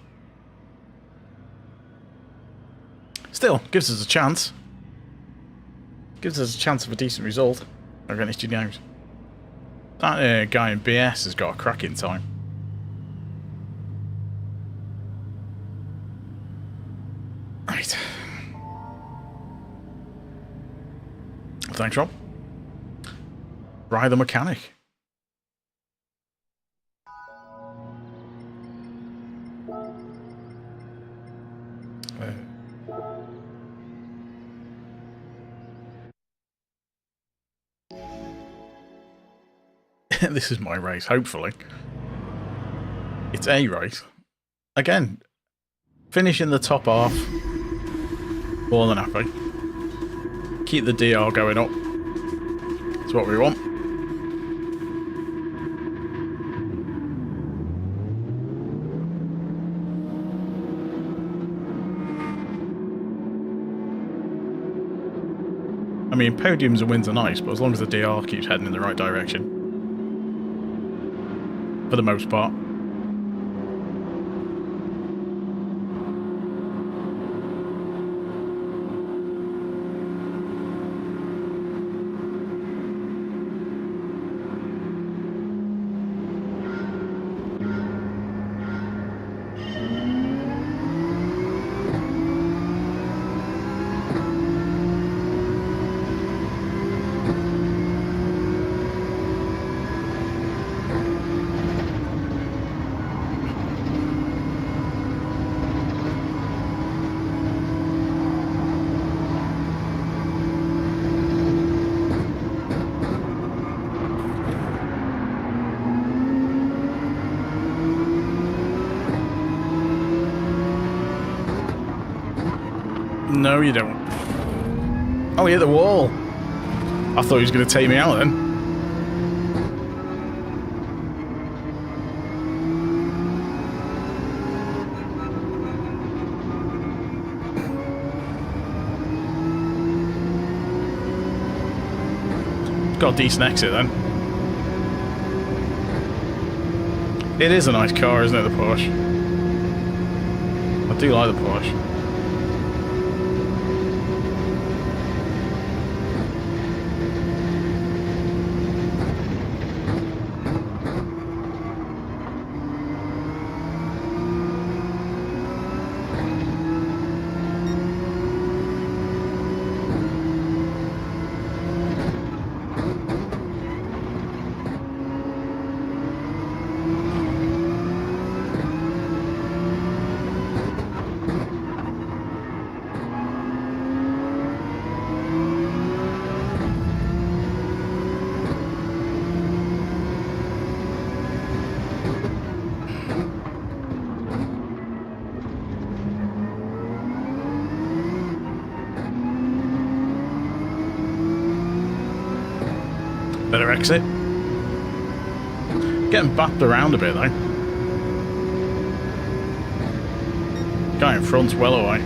Still, gives us a chance. Gives us a chance of a decent result against your nose. That guy in BS has got a cracking time. Right. Thanks, Rob. Ride the mechanic. This is my race, hopefully. It's a race. Again, finishing the top half. More than happy. Keep the DR going up. That's what we want. I mean, podiums and wins are nice, but as long as the DR keeps heading in the right direction. For the most part. No, you don't. Oh, he hit the wall. I thought he was going to take me out then. Got a decent exit then. It is a nice car, isn't it, the Porsche? I do like the Porsche. Better exit. Getting backed around a bit though. Guy in front's well away.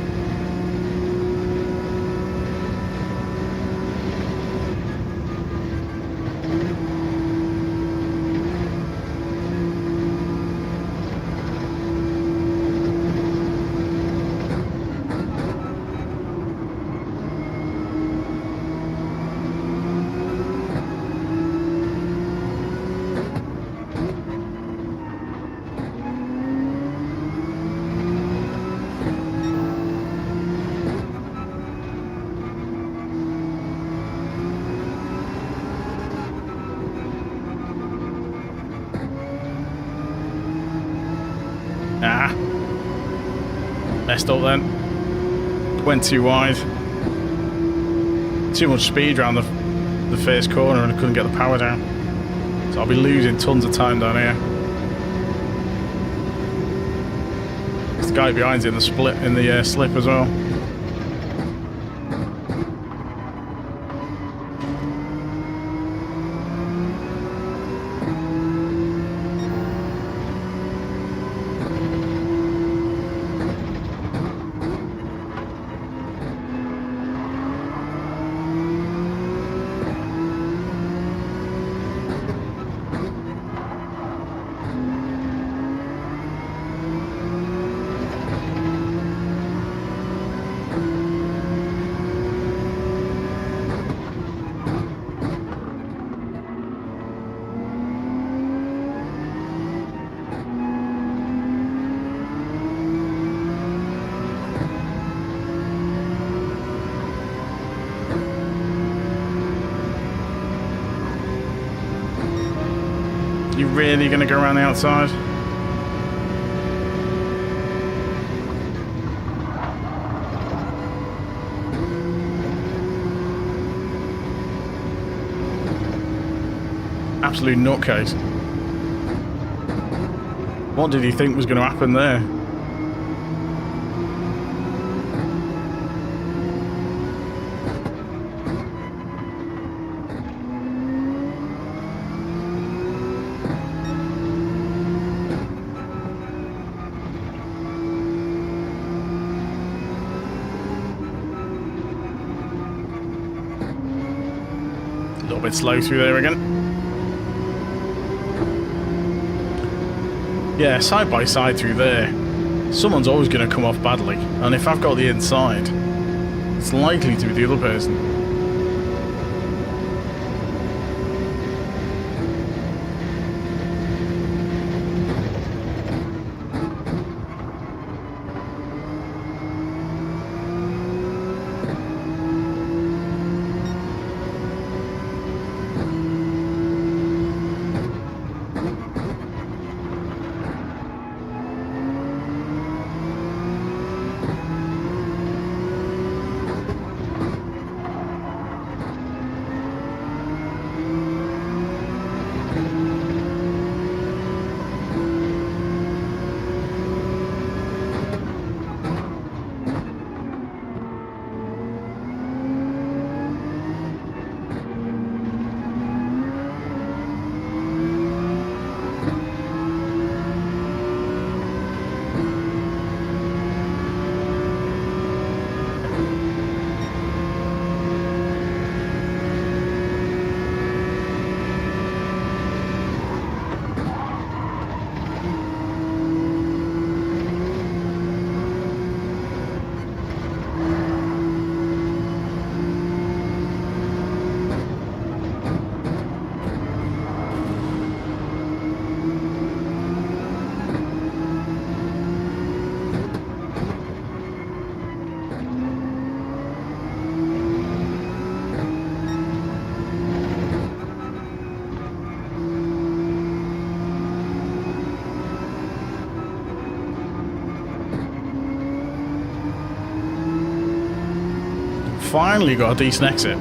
Messed up then. Went too wide. Too much speed around the first corner and I couldn't get the power down. So I'll be losing tons of time down here. There's the guy behind's in the split in the slip as well. You really going to go around the outside? Absolute nutcase. What did he think was going to happen there? A little bit slow through there again. Yeah, side by side through there, someone's always going to come off badly. And if I've got the inside, it's likely to be the other person. Finally got a decent exit.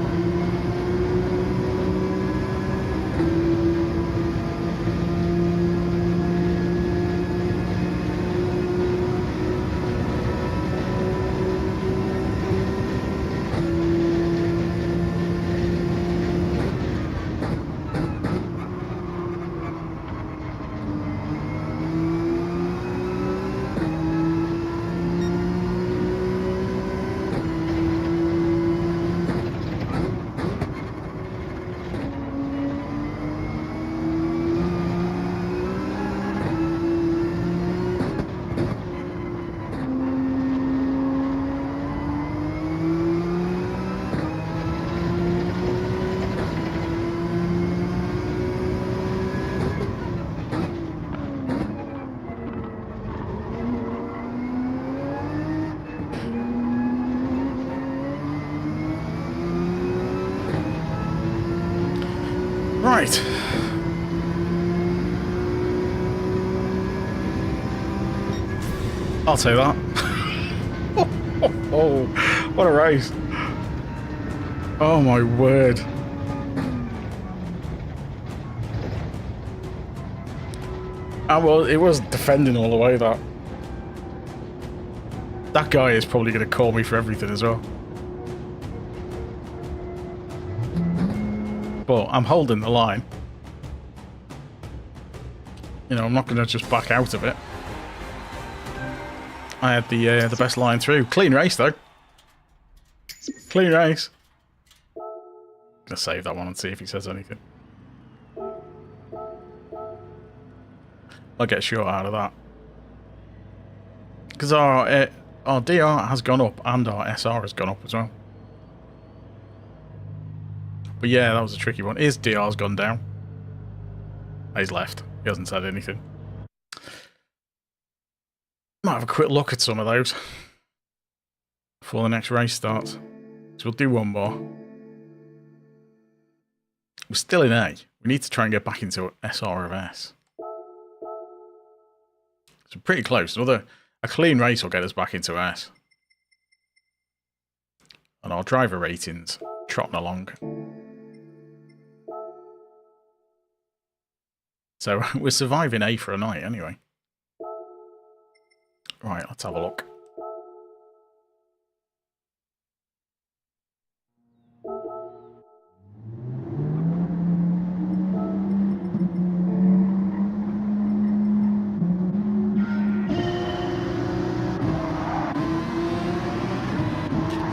Right. I'll say that. Oh, what a race. Oh my word. Well, it was defending all the way, that. That guy is probably going to call me for everything as well. But I'm holding the line. You know, I'm not going to just back out of it. I had the best line through. Clean race, though. Clean race. Gonna save that one and see if he says anything. I'll get short out of that. Because our DR has gone up and our SR has gone up as well. But yeah, that was a tricky one. His DR's gone down. He's left. He hasn't said anything. Might have a quick look at some of those before the next race starts. So we'll do one more. We're still in A. We need to try and get back into SR of S. So pretty close. A clean race will get us back into S. And our driver ratings trotting along. So we're surviving A for a night anyway. Right, let's have a look.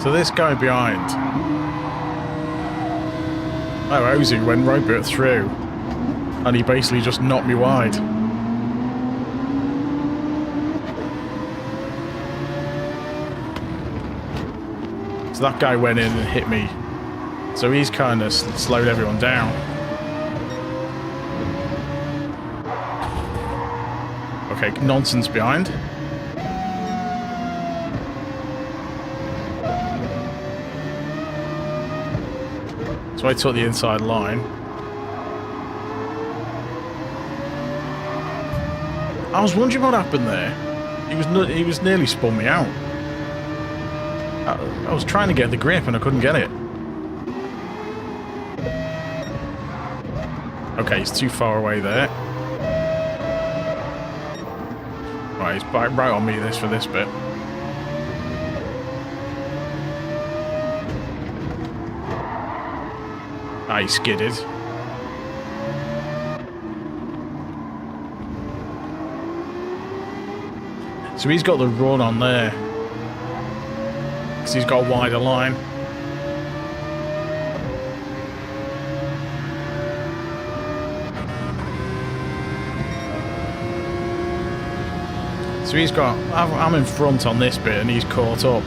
So this guy behind, Ozu went right bit through, and he basically just knocked me wide. So that guy went in and hit me, so he's kind of slowed everyone down. Okay, nonsense behind. So I took the inside line. I was wondering what happened there. He was nearly spun me out. I was trying to get the grip and I couldn't get it. Okay, he's too far away there. Right, he's right on me for this bit. He skidded. So he's got the run on there. Because he's got a wider line. So he's got... I'm in front on this bit and he's caught up.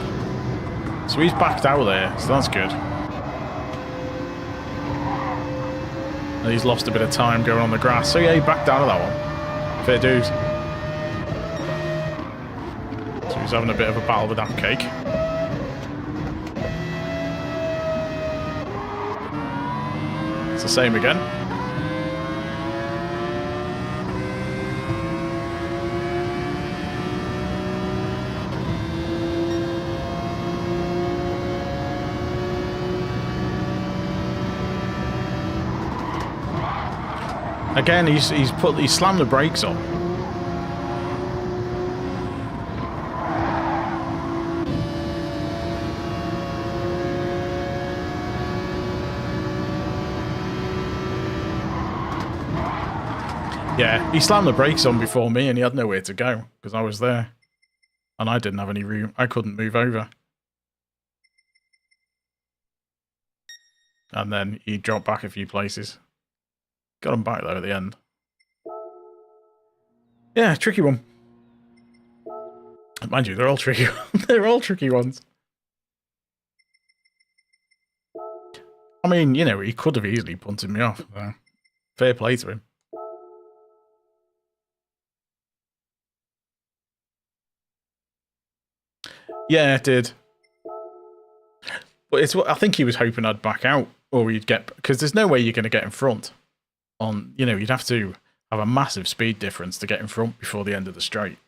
So he's backed out there, so that's good. And he's lost a bit of time going on the grass. So yeah, he backed out of that one. Fair dues. So he's having a bit of a battle with that cake. It's the same again. Again, he slammed the brakes on. Yeah, he slammed the brakes on before me and he had nowhere to go because I was there. And I didn't have any room. I couldn't move over. And then he dropped back a few places. Got him back though at the end. Yeah, tricky one. Mind you, they're all tricky. They're all tricky ones. I mean, you know, he could have easily punted me off. So fair play to him. Yeah, it did. But it's what I think he was hoping I'd back out, or he'd get, because there's no way you're going to get in front. On, you know, you'd have to have a massive speed difference to get in front before the end of the straight.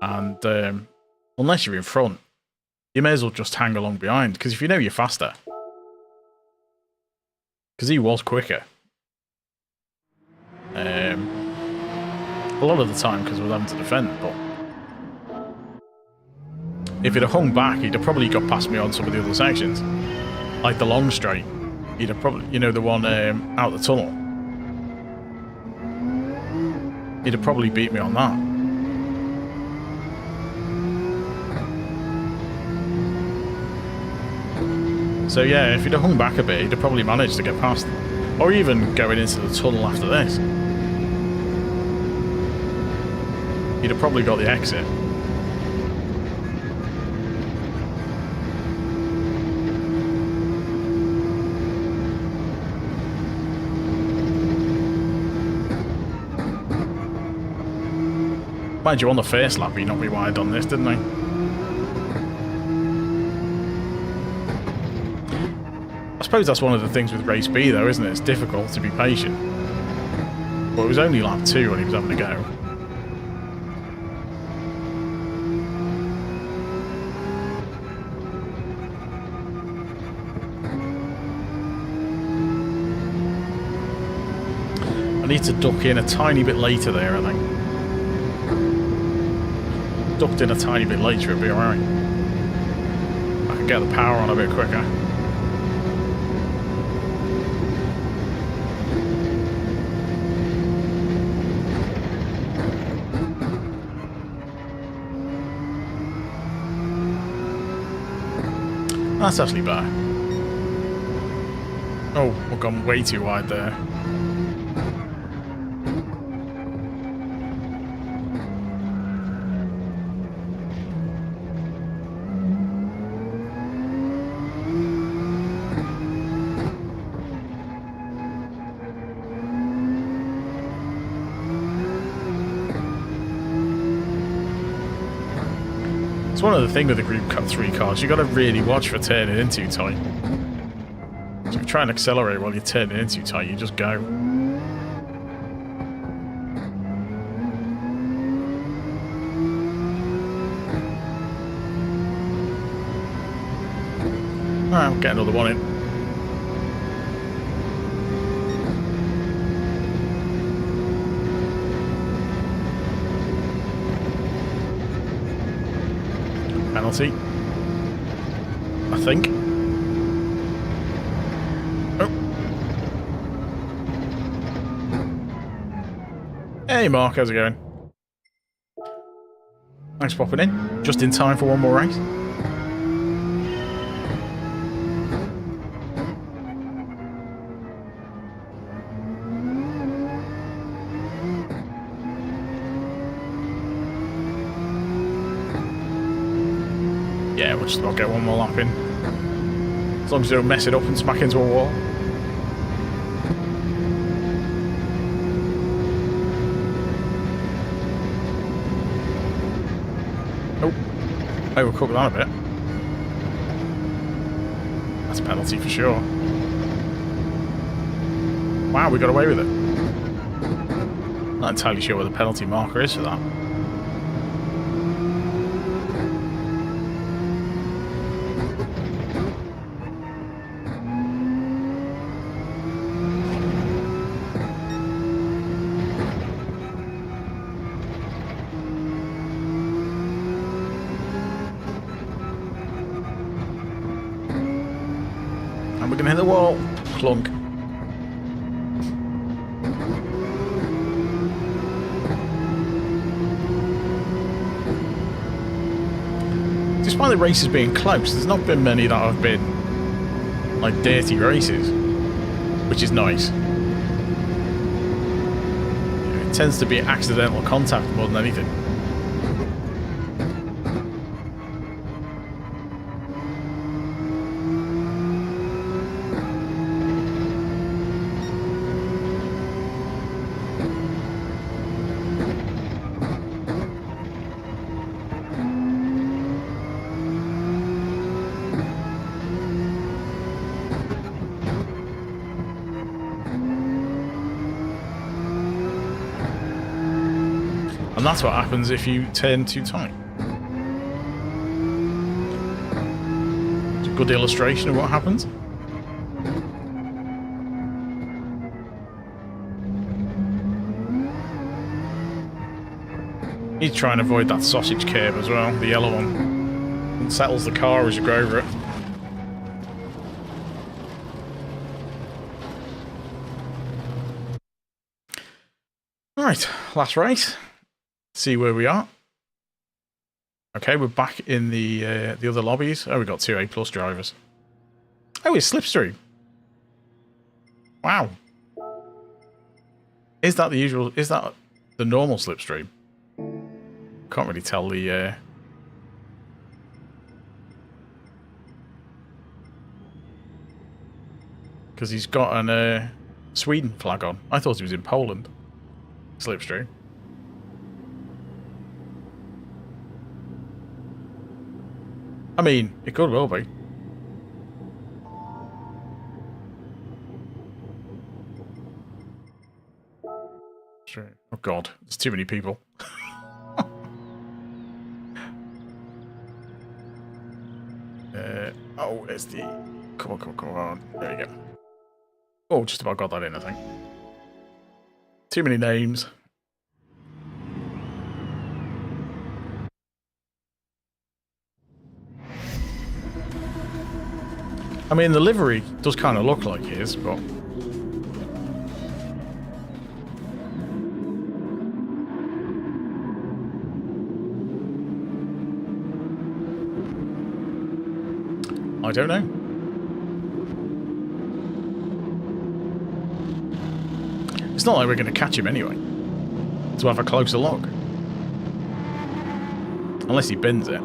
And unless you're in front, you may as well just hang along behind, because if you know you're faster. Because he was quicker. A lot of the time because I was having to defend, but if he'd have hung back, he'd have probably got past me on some of the other sections. Like the long straight. He'd have probably, you know, the one out the tunnel. He'd have probably beat me on that. So yeah, if he'd have hung back a bit, he'd have probably managed to get past. Or even going into the tunnel after this. He'd have probably got the exit. Mind you, on the first lap, he knocked me wide on this, didn't he? I suppose that's one of the things with Race B, though, isn't it? It's difficult to be patient. But it was only lap 2 when he was having a go. I need to duck in a tiny bit later there, I think. Ducked in a tiny bit later, it'll be alright. I can get the power on a bit quicker. That's actually better. Oh, we've gone way too wide there. It's one of the things with the Gr.3 cars, you got to really watch for turning in too tight. So if you try and accelerate while you're turning in too tight, you just go. Alright, we'll get another one in. Penalty, I think. Oh. Hey Mark, how's it going? Thanks for popping in. Just in time for one more race. Yeah, we'll just about get one more lap in. As long as you don't mess it up and smack into a wall. Oh, overcooked that a bit. That's a penalty for sure. Wow, we got away with it. Not entirely sure where the penalty marker is for that. And we're going to hit the wall. Clunk. Despite the races being close, there's not been many that have been like dirty races, which is nice. It tends to be accidental contact more than anything. And that's what happens if you turn too tight. It's a good illustration of what happens. You try and avoid that sausage curb as well, the yellow one. It settles the car as you go over it. Alright, last race. See where we are. Okay, we're back in the other lobbies. Oh, we got 2 A+ drivers. Oh, it's Slipstream. Wow. Is that the usual? Is that the normal Slipstream? Can't really tell the. Because he's got an Sweden flag on. I thought he was in Poland. Slipstream. I mean, it could well be. God, there's too many people. Oh, it's the... Come on, come on, come on. There you go. Oh, just about got that in, I think. Too many names. I mean, the livery does kind of look like his, but... I don't know. It's not like we're going to catch him anyway. To have a closer look. Unless he bends it.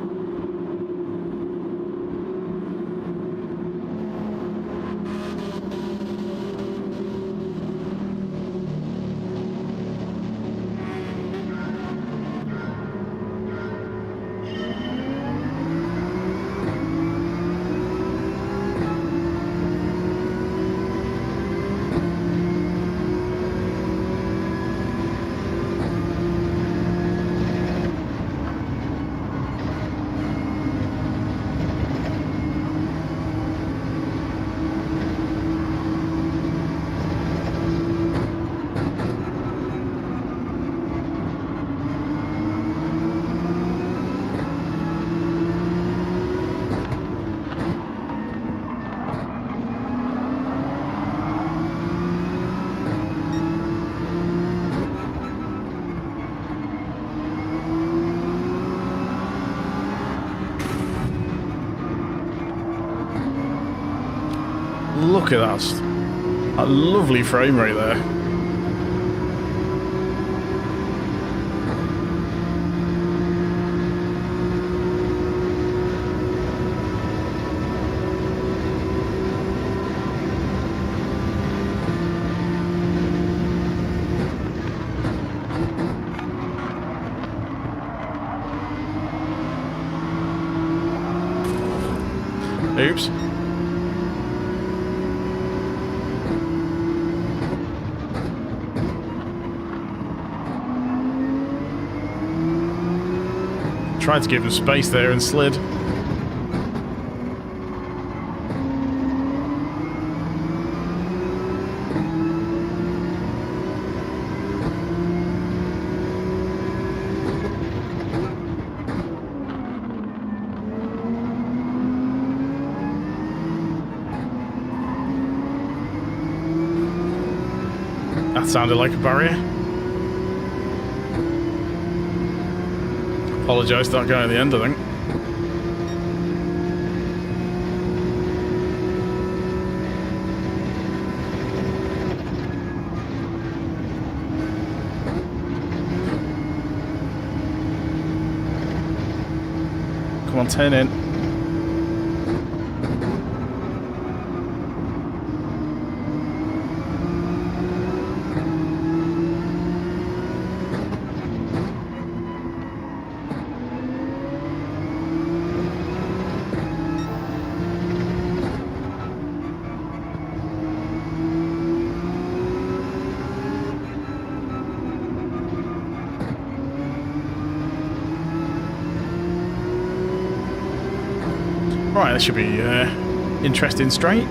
Look at that lovely frame rate there. Oops. Tried to give him space there and slid. That sounded like a barrier. Apologise for that guy at the end, I think. Come on, turn in. Right, that should be interesting straight.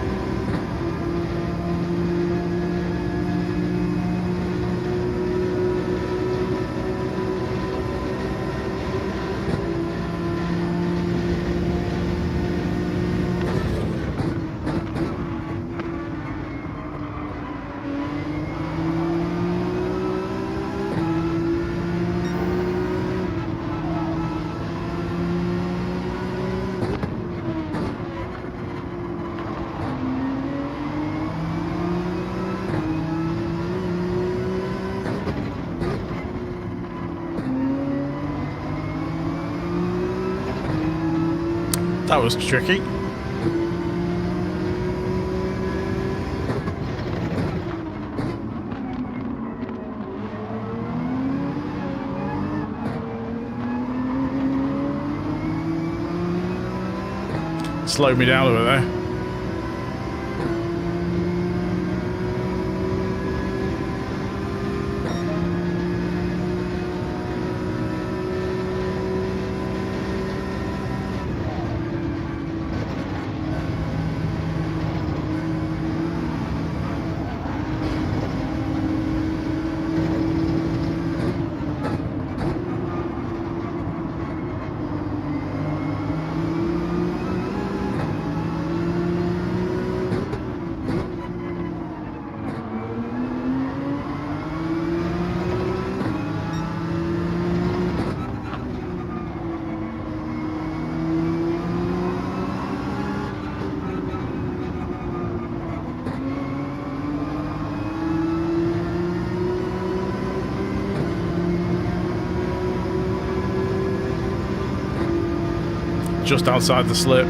That was tricky. Slowed me down over there. just outside the slip.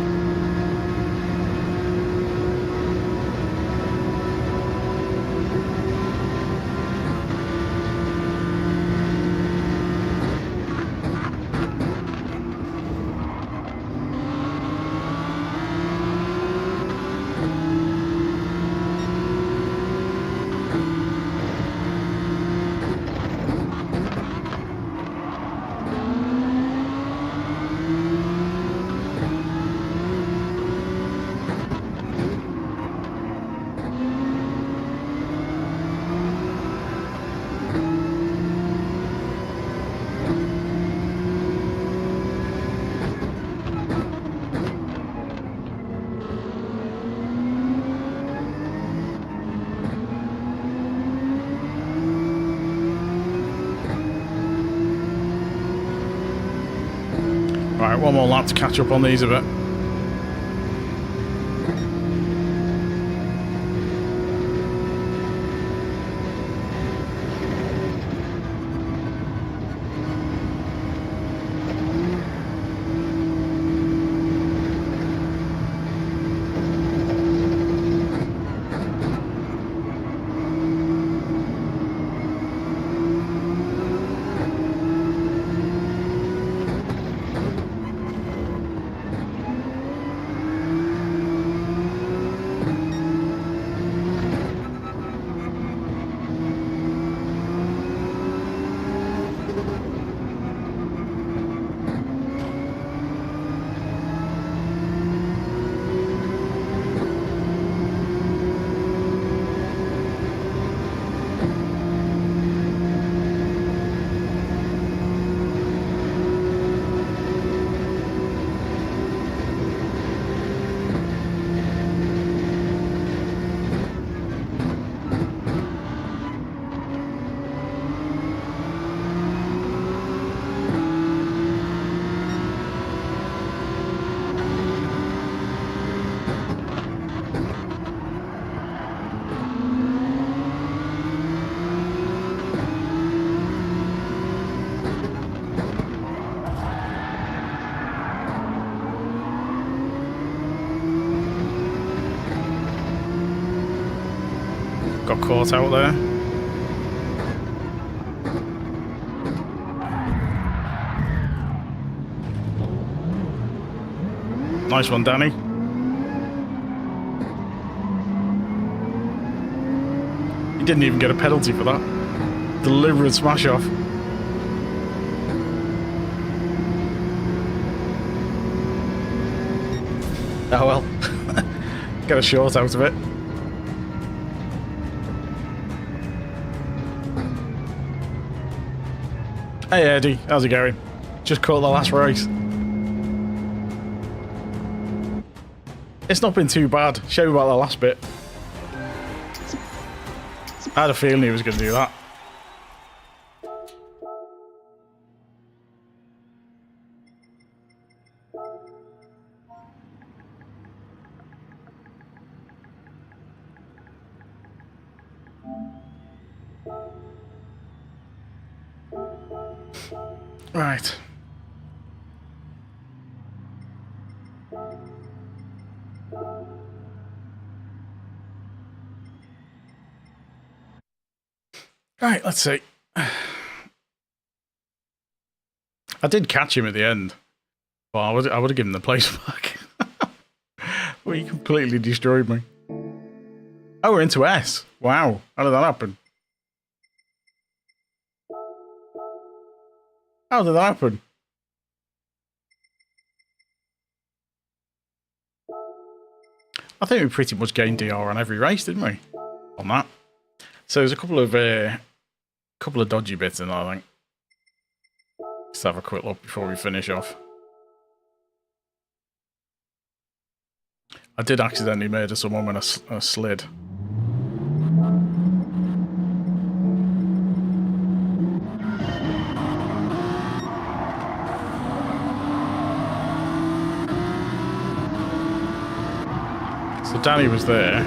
Right, one more lap to catch up on these a bit. Got caught out there. Nice one, Danny. He didn't even get a penalty for that. Deliberate smash off. Oh well. Get a short out of it. Hey Eddie, how's it going? Just caught the last race. It's not been too bad. Show me about the last bit. I had a feeling he was going to do that. Right. Right, let's see. I did catch him at the end. Well, I would have given the place back. Well, he completely destroyed me. Oh, we're into S. Wow. How did that happen? How did that happen? I think we pretty much gained DR on every race, didn't we? On that. So there's a couple of dodgy bits in there, I think. Let's have a quick look before we finish off. I did accidentally murder someone when I slid. So Danny was there.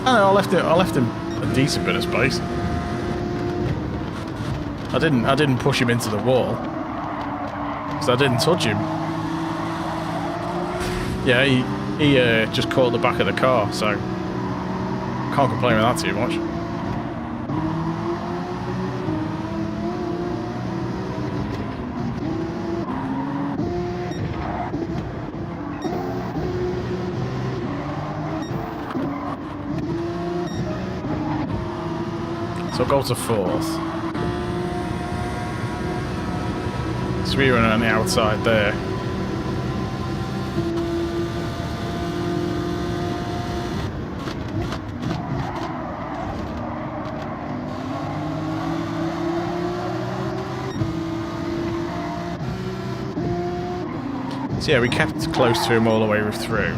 Oh, no, I left him decent bit of space. I didn't push him into the wall, because I didn't touch him. Yeah, he just caught the back of the car, so can't complain with that too much. So I'll go to 4th. So we were on the outside there. So yeah, we kept close to him all the way through.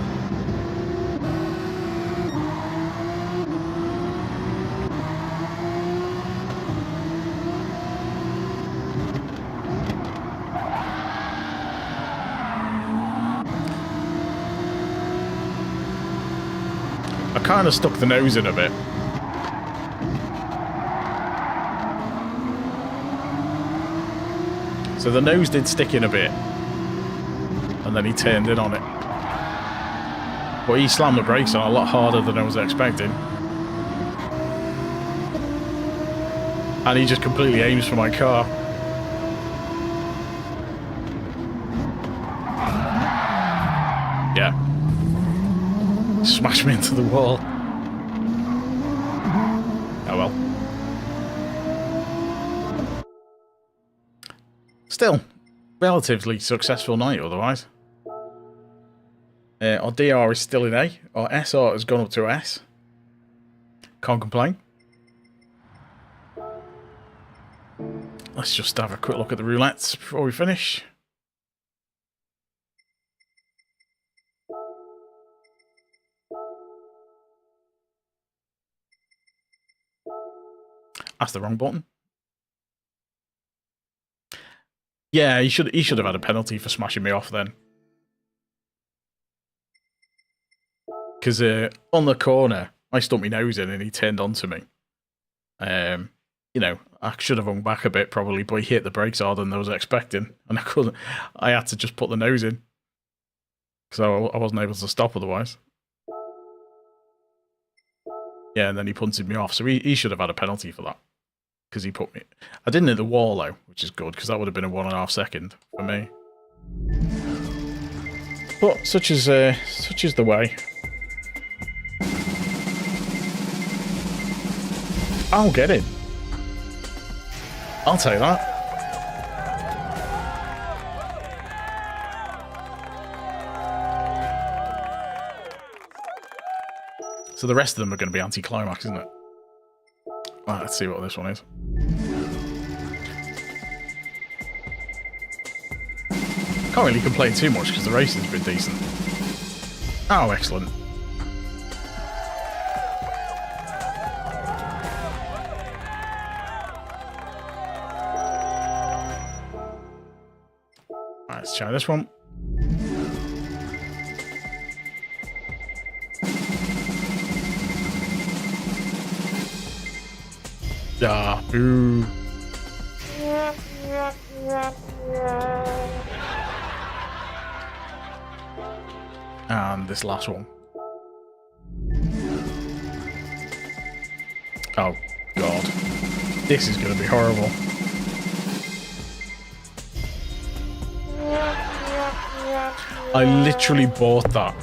I kind of stuck the nose in a bit. So the nose did stick in a bit. And then he turned in on it. But he slammed the brakes on a lot harder than I was expecting. And he just completely aims for my car. Yeah. Smashed me into the wall. Oh well. Still, relatively successful night otherwise. Our DR is still in A. Our SR has gone up to S. Can't complain. Let's just have a quick look at the roulettes before we finish. That's the wrong button. Yeah, he should have had a penalty for smashing me off then. Because on the corner, I stuck my nose in and he turned onto me. You know, I should have hung back a bit probably, but he hit the brakes harder than I was expecting. And I couldn't. I had to just put the nose in. So I wasn't able to stop otherwise. Yeah, and then he punted me off. So he should have had a penalty for that. Because he put me... I didn't hit the wall though, which is good, because that would have been a 1.5 second for me. But such is the way. I'll get in. I'll take that. So the rest of them are going to be anti-climax, isn't it? Right, let's see what this one is. Can't really complain too much because the racing's been decent. Oh, excellent. Right, let's try this one. Ah, boo. And this last one. Oh, God. This is going to be horrible. I literally bought that,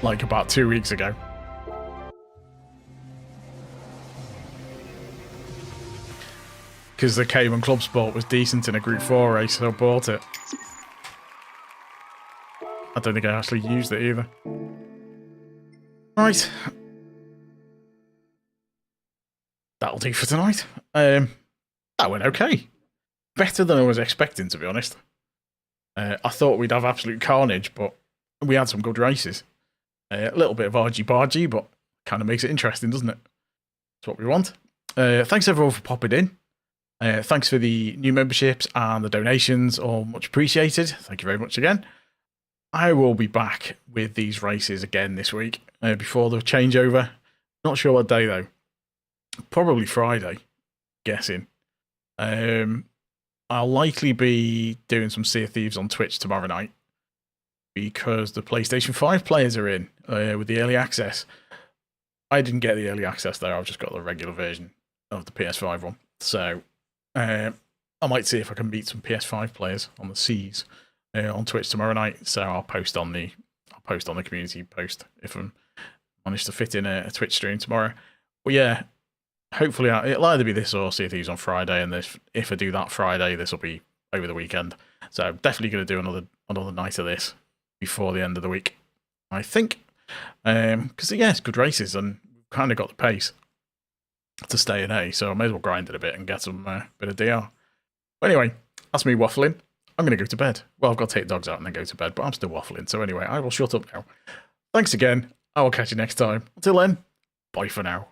like, about 2 weeks ago. Because the Cayman Club Sport was decent in a Group 4 race, so I bought it. I don't think I actually used it either. Right. That'll do for tonight. That went okay. Better than I was expecting, to be honest. I thought we'd have absolute carnage, but we had some good races. A little bit of argy-bargy, but kind of makes it interesting, doesn't it? That's what we want. Thanks everyone for popping in. Thanks for the new memberships and the donations, all much appreciated. Thank you very much again. I will be back with these races again this week before the changeover. Not sure what day though. Probably Friday, guessing. I'll likely be doing some Sea of Thieves on Twitch tomorrow night because the PlayStation 5 players are in with the early access. I didn't get the early access though, I've just got the regular version of the PS5 one. So I might see if I can meet some PS5 players on the Seas on Twitch tomorrow night. So I'll post on the community post if I manage to fit in a Twitch stream tomorrow. But yeah, hopefully it'll either be this or Sea of Thieves on Friday, and if I do that Friday, this will be over the weekend. So definitely going to do another night of this before the end of the week, I think. Because yeah, it's good races, and we've kind of got the pace to stay in A, so I may as well grind it a bit and get some bit of DR. But anyway, that's me waffling. I'm going to go to bed. Well, I've got to take the dogs out and then go to bed, but I'm still waffling. So anyway, I will shut up now. Thanks again. I will catch you next time. Until then, bye for now.